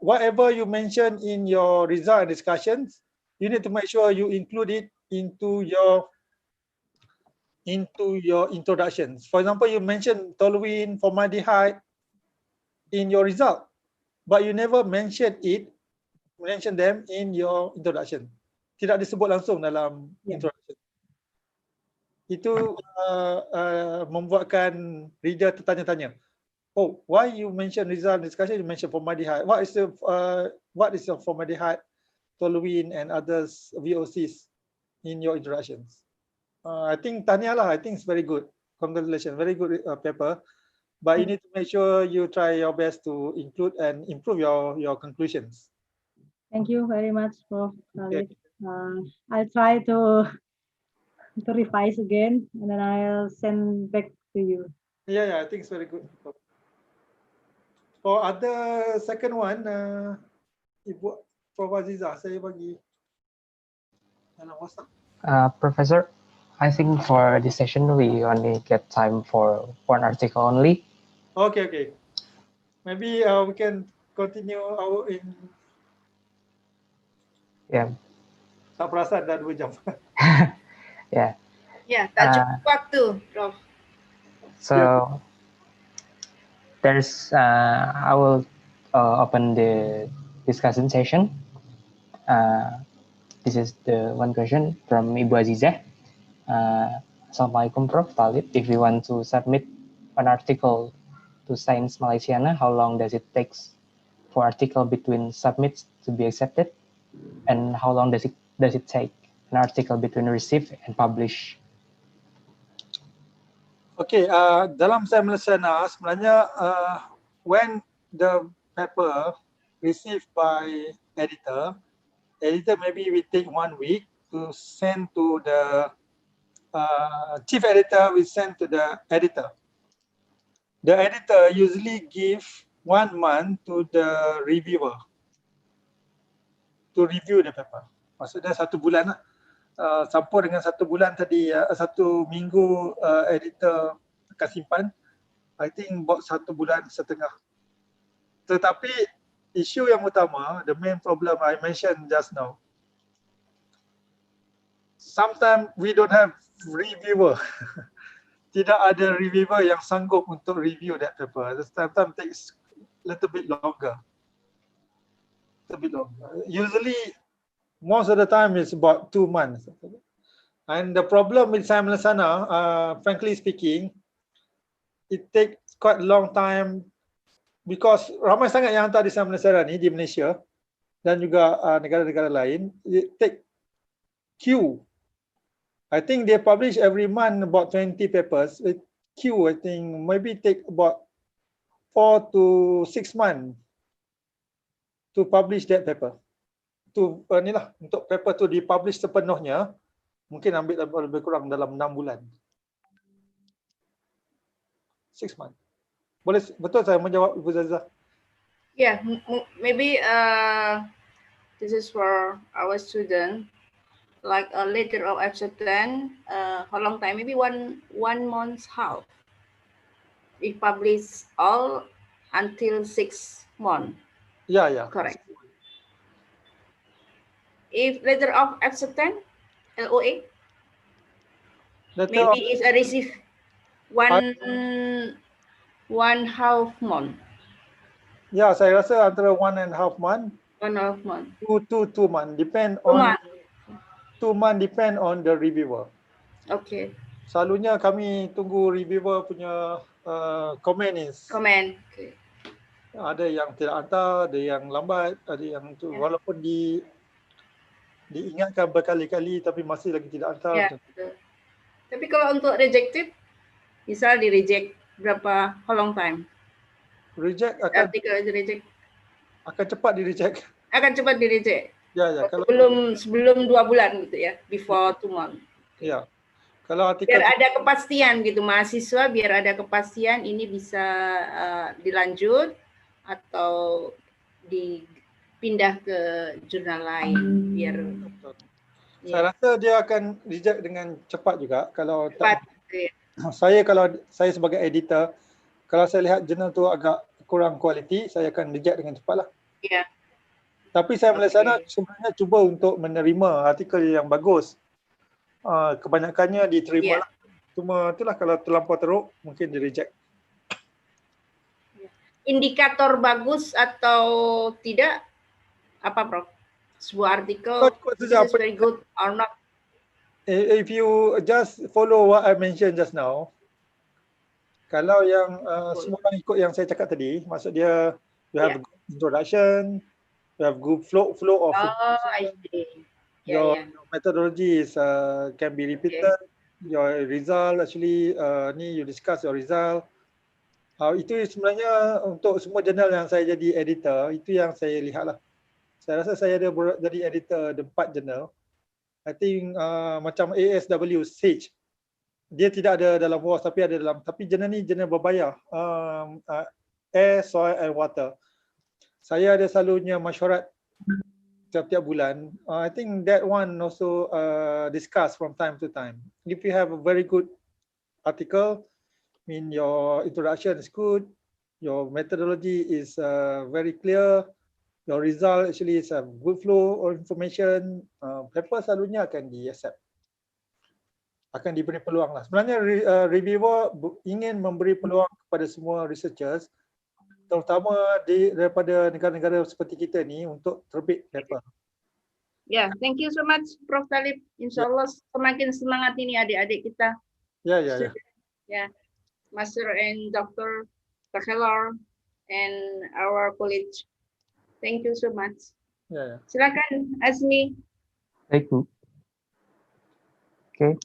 whatever you mention in your result and discussions, you need to make sure you include it into your introductions. For example, you mention toluene, formaldehyde in your result, but you never mention them in your introduction. Tidak disebut langsung dalam introduction. Itu membuatkan reader tertanya-tanya. Oh, why you mention result discussion? You mention formaldehyde. What is the formaldehyde, toluene, and others VOCs in your introductions? I think tahniah lah. I think it's very good. Congratulations, very good paper. But you need to make sure you try your best to include and improve your conclusions. Thank you very much, Prof. Talib. I'll try to revise again, and then I'll send back to you. Yeah, I think it's very good. For other second one, Ibu Prof Aziza, saya bagi dalam WhatsApp. Professor, I think for this session we only get time for one article only. Okay. Maybe we can continue our in. Yeah. Tak perasan dah 2 jam. Yeah. Ya, tak cukup waktu, Prof. So I will open the discussion session. This is the one question from Ibu Azizah. Assalamualaikum Prof. Talib. If you want to submit an article to Science Malaysiana, how long does it take for article between submits to be accepted? And how long does it take an article between receive and publish? Okay, dalam Science Malaysiana sebenarnya when the paper received by editor maybe we take 1 week to send to the chief editor, we send to the editor. The editor usually give 1 month to the reviewer to review the paper. Maksudnya 1 bulan lah. Campur dengan 1 bulan tadi, 1 minggu editor akan simpan. I think about 1 bulan setengah. Tetapi isu yang utama, the main problem I mentioned just now, sometimes we don't have reviewer. Tidak ada reviewer yang sanggup untuk review that paper. Sometimes takes little bit longer. Usually, most of the time it's about 2 months. And the problem with Science Malaysiana, frankly speaking, it takes quite a long time because ramai sangat yang hantar di Science Malaysiana ni di Malaysia dan juga negara-negara lain. It take queue. I think they publish every month about 20 papers. It queue, I think maybe take about 4 to 6 months to publish that paper. To untuk paper tu dipublish sepenuhnya mungkin ambil lebih kurang dalam 6 bulan. 6 months. Boleh betul saya menjawab Ibu Zaza? Yeah, maybe this is for our student, like a letter of acceptance. How long time? Maybe one month half. We publish all until 6 months. Yeah. Correct. If letter of acceptance, LOA, maybe it's a receive one half month. Ya, saya rasa antara 1.5 month. 1.5 month. 2 month. Depend 2 on month. 2 month depend on the reviewer. Okay. Selalunya kami tunggu reviewer punya komen ni. Comment. Okay. Ada yang tidak hantar, ada yang lambat, ada yang tu walaupun diingatkan berkali-kali tapi masih lagi tidak hantar. Ya, betul. Tapi kalau untuk rejected, misal di reject berapa, how long time? Reject akan cepat di reject. Akan cepat di reject. Ya, kalau sebelum 2 bulan gitu ya, before 2 months. Ya. Kalau artikel biar ada kepastian gitu mahasiswa, biar ada kepastian ini bisa dilanjut atau dipindah ke jurnal lain biar. Saya rasa dia akan reject dengan cepat juga kalau cepat. Kalau saya sebagai editor, kalau saya lihat jurnal tu agak kurang kualiti, saya akan reject dengan cepat lah. Ya. Tapi saya Malaysiana Oke. sebenarnya cuba untuk menerima artikel yang bagus. Kebanyakannya diterima Ya. lah. Cuma itulah kalau terlampau teruk mungkin di reject. Indikator bagus atau tidak apa Prof? Sebuah artikel this is very good or not? If you just follow what I mentioned just now, kalau yang semua orang ikut yang saya cakap tadi, maksud dia you have a good introduction, you have good flow of I see. your methodology is can be repeated. Your result actually ni you discuss your result. Itu sebenarnya untuk semua jurnal yang saya jadi editor, itu yang saya lihat lah. Saya rasa saya ada jadi editor 4 jurnal. I think macam ASW Sage, dia tidak ada dalam WAS tapi ada dalam, tapi jurnal ni jurnal berbayar, Air, Soil and Water. Saya ada selalunya mesyuarat setiap bulan. I think that one also discuss from time to time. If you have a very good article, mean your introduction is good, your methodology is very clear, your result actually is a good flow of information, paper selalunya akan di-accept. Akan diberi peluang lah. Sebenarnya reviewer ingin memberi peluang kepada semua researchers, terutama daripada negara-negara seperti kita ni untuk terbit paper. Ya, thank you so much Prof Talib. Insyaallah semakin semangat ini adik-adik kita. Ya. Master and Dr. Takhelor and our college. Thank you so much. Ya. Silakan Azmi. Baik Bu. Oke,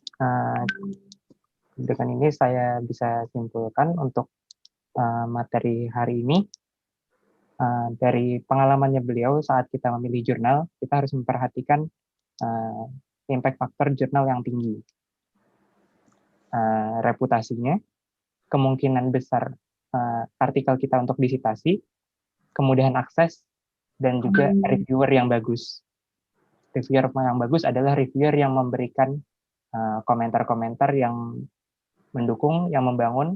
dengan ini saya bisa simpulkan untuk materi hari ini. Dari pengalamannya beliau saat kita memilih jurnal, kita harus memperhatikan impact faktor jurnal yang tinggi. Reputasinya, kemungkinan besar artikel kita untuk disitasi, kemudahan akses, dan juga reviewer yang bagus. Reviewer yang bagus adalah reviewer yang memberikan komentar-komentar yang mendukung, yang membangun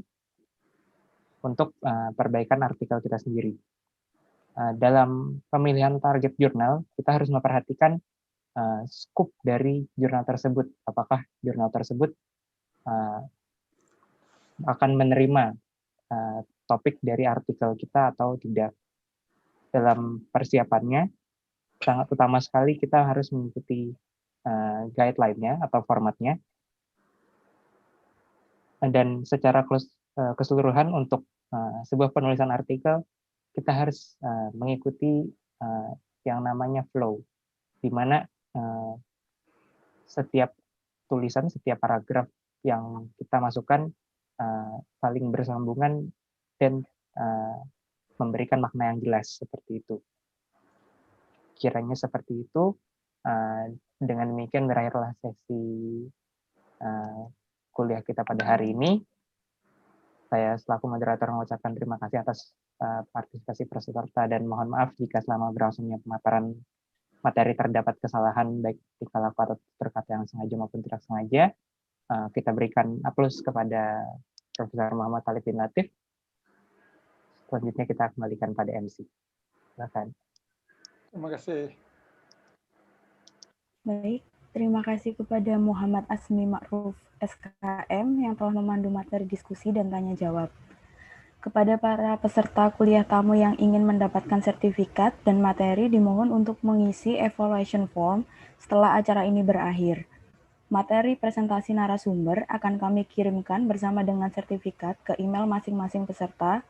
untuk perbaikan artikel kita sendiri. Dalam pemilihan target jurnal, kita harus memperhatikan scope dari jurnal tersebut. Apakah jurnal tersebut akan menerima topik dari artikel kita atau tidak. Dalam persiapannya, sangat utama sekali kita harus mengikuti guideline-nya atau formatnya. Dan secara keseluruhan untuk sebuah penulisan artikel, kita harus mengikuti yang namanya flow, di mana setiap tulisan, setiap paragraf yang kita masukkan saling bersambungan dan memberikan makna yang jelas, seperti itu. Kiranya seperti itu. Dengan demikian berakhirlah sesi kuliah kita pada hari ini. Saya selaku moderator mengucapkan terima kasih atas partisipasi peserta dan mohon maaf jika selama berlangsungnya pemaparan materi terdapat kesalahan baik di kala atau berkata yang sengaja maupun tidak sengaja. Kita berikan aplaus kepada Profesor Muhammad Talib bin Latif. Selanjutnya kita kembalikan pada MC. Silakan. Terima kasih. Baik, terima kasih kepada Muhammad Asmi Ma'ruf SKM yang telah memandu materi diskusi dan tanya jawab. Kepada para peserta kuliah tamu yang ingin mendapatkan sertifikat dan materi dimohon untuk mengisi evaluation form setelah acara ini berakhir. Materi presentasi narasumber akan kami kirimkan bersama dengan sertifikat ke email masing-masing peserta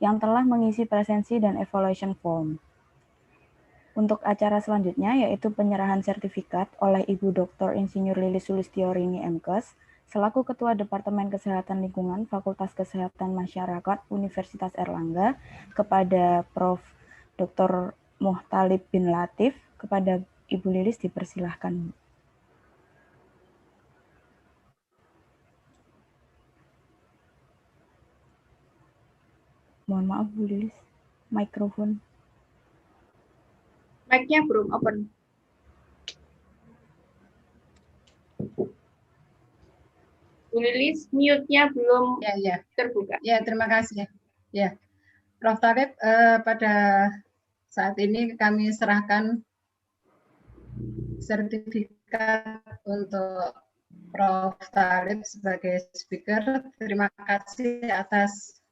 yang telah mengisi presensi dan evaluation form. Untuk acara selanjutnya yaitu penyerahan sertifikat oleh Ibu Dr. Insinyur Lilis Sulistiorini MKes selaku Ketua Departemen Kesehatan Lingkungan Fakultas Kesehatan Masyarakat Universitas Airlangga kepada Prof. Dr. Talib bin Latif. Kepada Ibu Lilis dipersilahkan. Mohon maaf Bu Lilis, mikrofon. Mic-nya belum open. Bu Lilis, mute-nya belum terbuka. Ya, terima kasih. Ya. Prof. Talib, pada saat ini kami serahkan sertifikat untuk Prof. Talib sebagai speaker. Terima kasih atas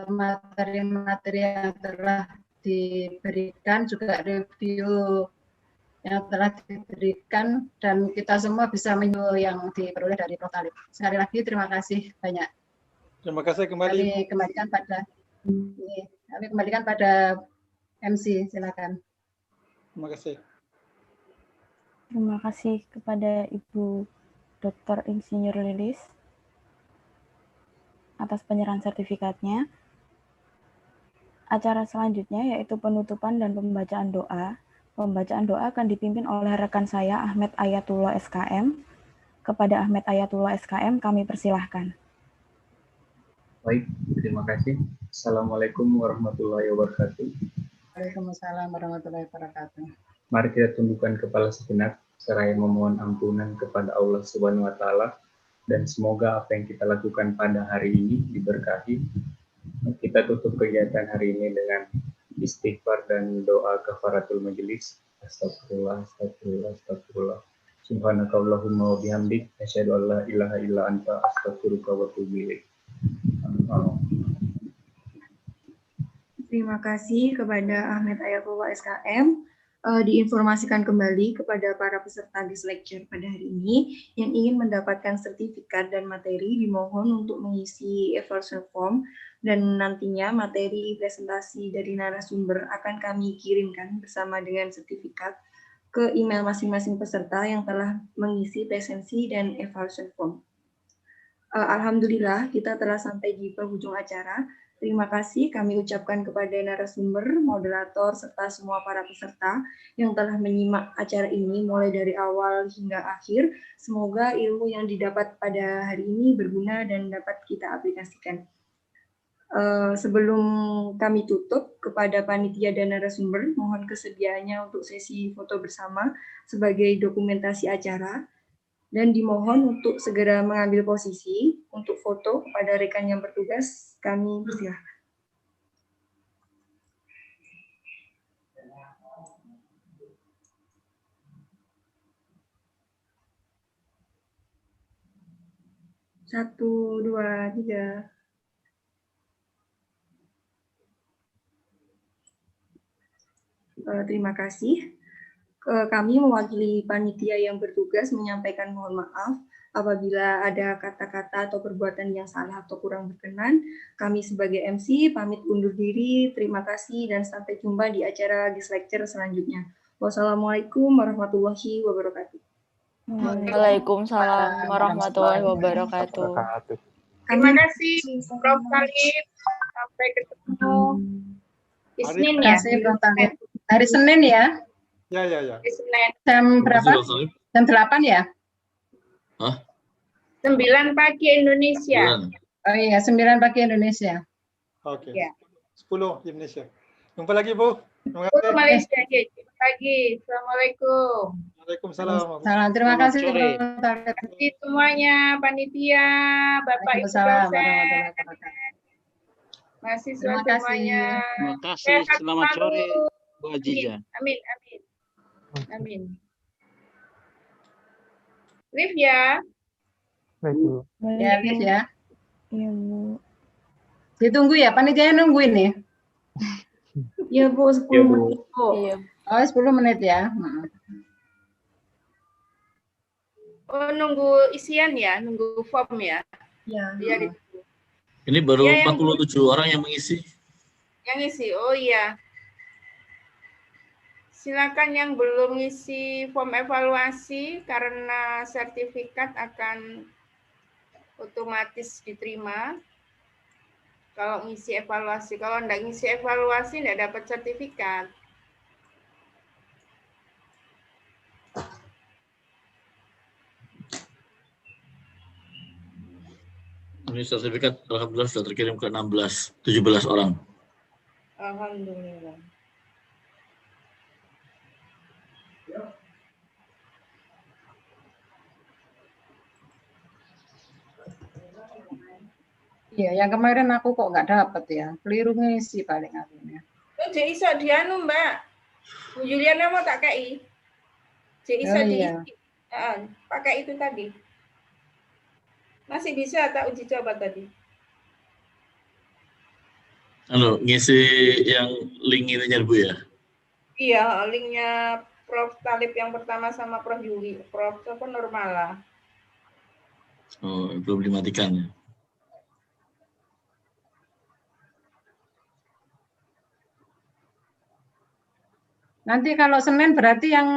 materi-materi yang telah diberikan, juga review yang telah diberikan, dan kita semua bisa menyusul yang diperoleh dari Prof. Talib. Sekali lagi terima kasih banyak. Terima kasih kembali. Kami kembalikan pada MC, silakan. Terima kasih. Terima kasih kepada Ibu Dr. Insinyur Lilis atas penyerahan sertifikatnya. Acara selanjutnya yaitu penutupan dan pembacaan doa. Pembacaan doa akan dipimpin oleh rekan saya Ahmed Ayatullah SKM. Kepada Ahmed Ayatullah SKM kami persilahkan. Baik, terima kasih. Assalamualaikum warahmatullahi wabarakatuh. Waalaikumsalam warahmatullahi wabarakatuh. Mari kita tundukkan kepala sejenak, seraya memohon ampunan kepada Allah Subhanahu wa Ta'ala, dan semoga apa yang kita lakukan pada hari ini diberkahi. Kita tutup kegiatan hari ini dengan istighfar dan doa kafaratul majelis. Astagfirullah, astagfirullah, astagfirullah. Subhanakallahumma wa bihamdik, asyhadu an la ilaha illa anta, astaghfiruka wa atubu ilaik. Terima kasih kepada Ahmed Ayatullah SKM. Diinformasikan kembali kepada para peserta guest lecture pada hari ini yang ingin mendapatkan sertifikat dan materi dimohon untuk mengisi evaluation form, dan nantinya materi presentasi dari narasumber akan kami kirimkan bersama dengan sertifikat ke email masing-masing peserta yang telah mengisi presensi dan evaluation form. Alhamdulillah kita telah sampai di penghujung acara. Terima kasih kami ucapkan kepada narasumber, moderator, serta semua para peserta yang telah menyimak acara ini mulai dari awal hingga akhir. Semoga ilmu yang didapat pada hari ini berguna dan dapat kita aplikasikan. Sebelum kami tutup, kepada panitia dan narasumber, mohon kesediaannya untuk sesi foto bersama sebagai dokumentasi acara. Dan dimohon untuk segera mengambil posisi untuk foto kepada rekan yang bertugas. Kami persilahkan. Satu, dua, tiga. Terima kasih. Kami mewakili panitia yang bertugas menyampaikan mohon maaf apabila ada kata-kata atau perbuatan yang salah atau kurang berkenan. Kami sebagai MC pamit undur diri, terima kasih dan sampai jumpa di acara guest lecture selanjutnya. Wassalamualaikum warahmatullahi wabarakatuh. Waalaikumsalam warahmatullahi wabarakatuh. Terima kasih Prof. Talib. Sampai ketemu di Senin ya. Hari Senin ya. Ya. Jam berapa? Jam 8 ya? Hah? 9 pagi Indonesia. 9. Oh iya, 9 pagi Indonesia. Oke. Ya. 10 di Indonesia. Jumpa lagi, Bu. Terima kasih. Malaysia. Jumpa lagi. Assalamualaikum. Waalaikumsalam. Salam. Terima kasih. Terima kasih semuanya, panitia, Bapak Ibu dosen, mahasiswa semuanya. Terima kasih. Selamat sore, Bu Aziza. Amin. Live ya. Baik, Bu. Ya, live ya. Iya, Bu. Ditunggu ya, panitia nungguin nih. Iya, Bu, 10 menit. Iya. Oh, 10 menit ya. Oh, nunggu isian ya, nunggu form ya. Iya. Ini baru Ya, 47 orang yang mengisi. Yang isi, oh iya. Silakan yang belum ngisi form evaluasi karena sertifikat akan otomatis diterima. Kalau ngisi evaluasi, kalau enggak ngisi evaluasi enggak dapat sertifikat. Ini sertifikat alhamdulillah sudah terkirim ke 17 orang. Alhamdulillah. Iya, yang kemarin aku kok nggak dapet ya. Keliru ngisi paling akunya. Jadi iso dianu Mbak. Bu Juliana mau tak kei. Jadi iso Oh iya. diisi. Pakai itu tadi. Masih bisa tak uji coba tadi? Halo, ngisi yang link ininya Bu ya? Iya, linknya Prof Talib yang pertama sama Prof Yuli. Prof apa Nurmala. Oh, belum dimatikan ya. Nanti kalau Senin berarti yang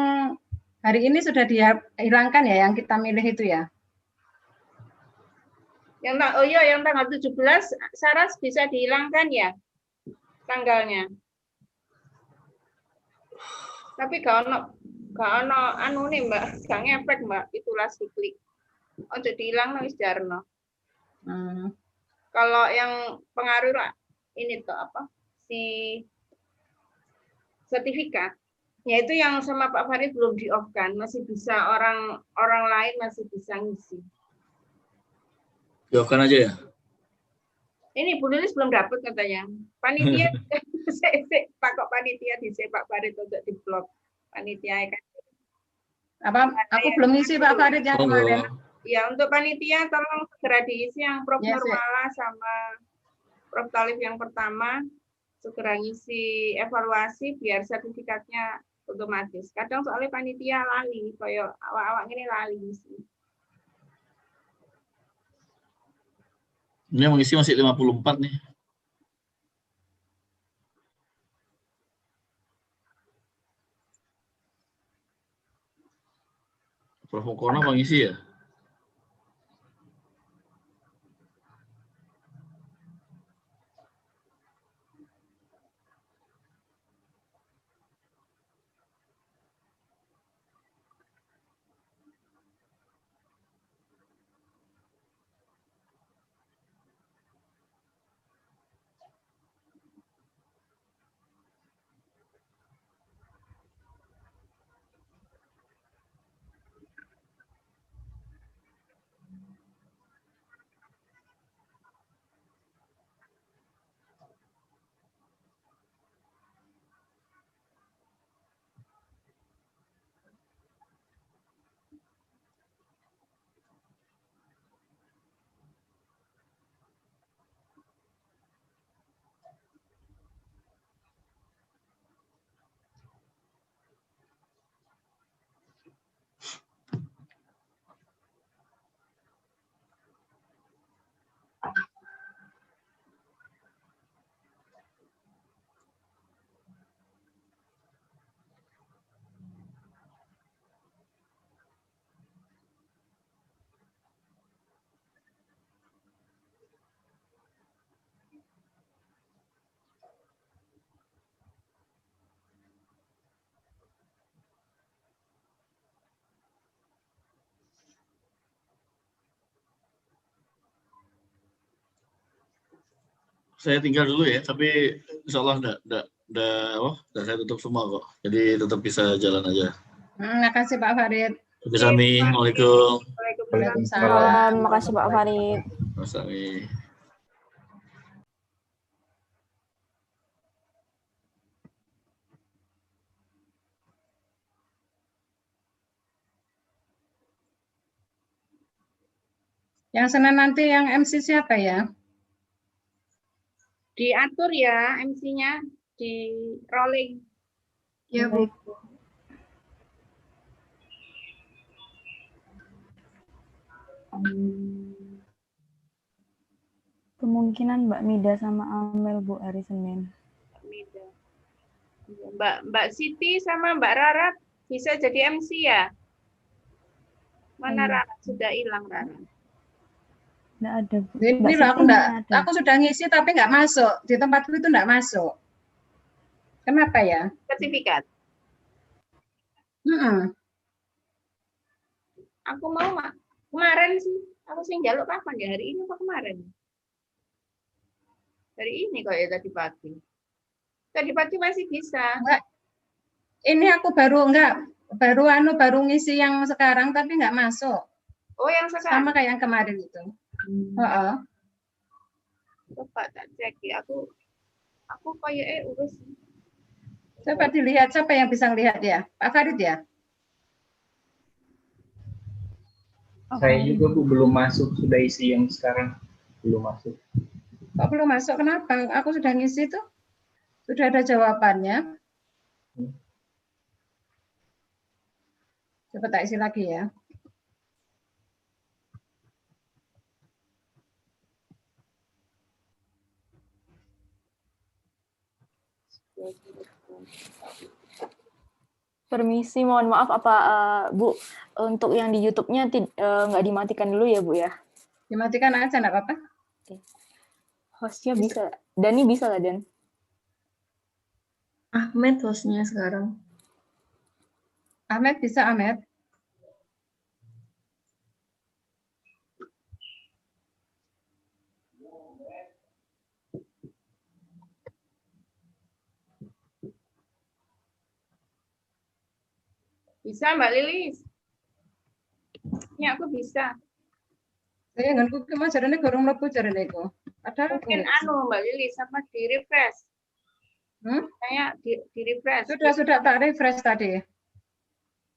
hari ini sudah dihilangkan ya, yang kita milih itu ya? Yang tanggal 17 Saras bisa dihilangkan ya tanggalnya. Tapi kalau anu nih Mbak, gak ngefek Mbak, itulah si klik. Oh, jadi hilang wis jarno. Kalau yang pengaruh ini tuh apa? Si sertifikat. Ya itu yang sama Pak Farid belum di-off kan, masih bisa orang lain masih bisa ngisi. Di-off kan aja ya? Ini Bu Lilis belum dapat katanya. Panitia takut panitia di Pak Farid untuk di-blok. Panitia kan. Apa? Aku belum ngisi Pak Farid yang kemarin. Ya, untuk panitia tolong segera diisi yang Prof Nurmala sama Prof Talib yang pertama, segera ngisi evaluasi biar sertifikatnya otomatis. Kadang soalnya panitia lali, kayak awak-awak ini lali ngisi. Ini yang mengisi masih 54 nih. Prof Mukona apa ngisi ya? Saya tinggal dulu ya, tapi insya Allah udah saya tutup semua kok. Jadi tetap bisa jalan aja. Terima kasih Pak Farid. Oke, Sami. Assalamualaikum. Waalaikumsalam. Makasih Pak Farid. Mas Sami. Yang Senin nanti yang MC siapa ya? Diatur ya MC-nya, di rolling. Ya, Bu. Kemungkinan Mbak Mida sama Amel Bu hari Senin. Mbak Siti sama Mbak Rara bisa jadi MC ya? Mana Rara? Sudah hilang Rara. Nggak ada. Ini loh aku sudah ngisi tapi nggak masuk. Di tempatku itu nggak masuk. Kenapa ya? Sertifikat. Aku mau kemarin sih. Aku sih jaluk kapan ya? Hari ini apa kemarin? Hari ini kok ya tadi pagi. Tadi pagi masih bisa. Enggak. Ini aku baru ngisi yang sekarang tapi nggak masuk. Oh, yang sekarang. Sama kayak yang kemarin itu. Coba tak cek ya. Aku kayak urus. Coba dilihat siapa yang bisa lihat ya, Pak Farid ya. Saya juga Bu belum masuk, sudah isi yang sekarang belum masuk. Kok belum masuk? Kenapa? Aku sudah ngisi tuh. Sudah ada jawabannya. Coba tak isi lagi ya. Permisi, mohon maaf apa Bu, untuk yang di YouTube-nya nggak dimatikan dulu ya Bu ya? Dimatikan aja, nggak apa-apa. Hostnya bisa, Dani bisa lah Dan? Ahmed hostnya sekarang. Ahmed bisa, Ahmed? Bisa Mbak Lilis? Ya aku bisa. Saya nggak ngerti mas jarane gorong mlebu jarane iku. Padahal Mungkin Mbak Lilis sama di refresh. Saya di refresh. Sudah tak refresh tadi.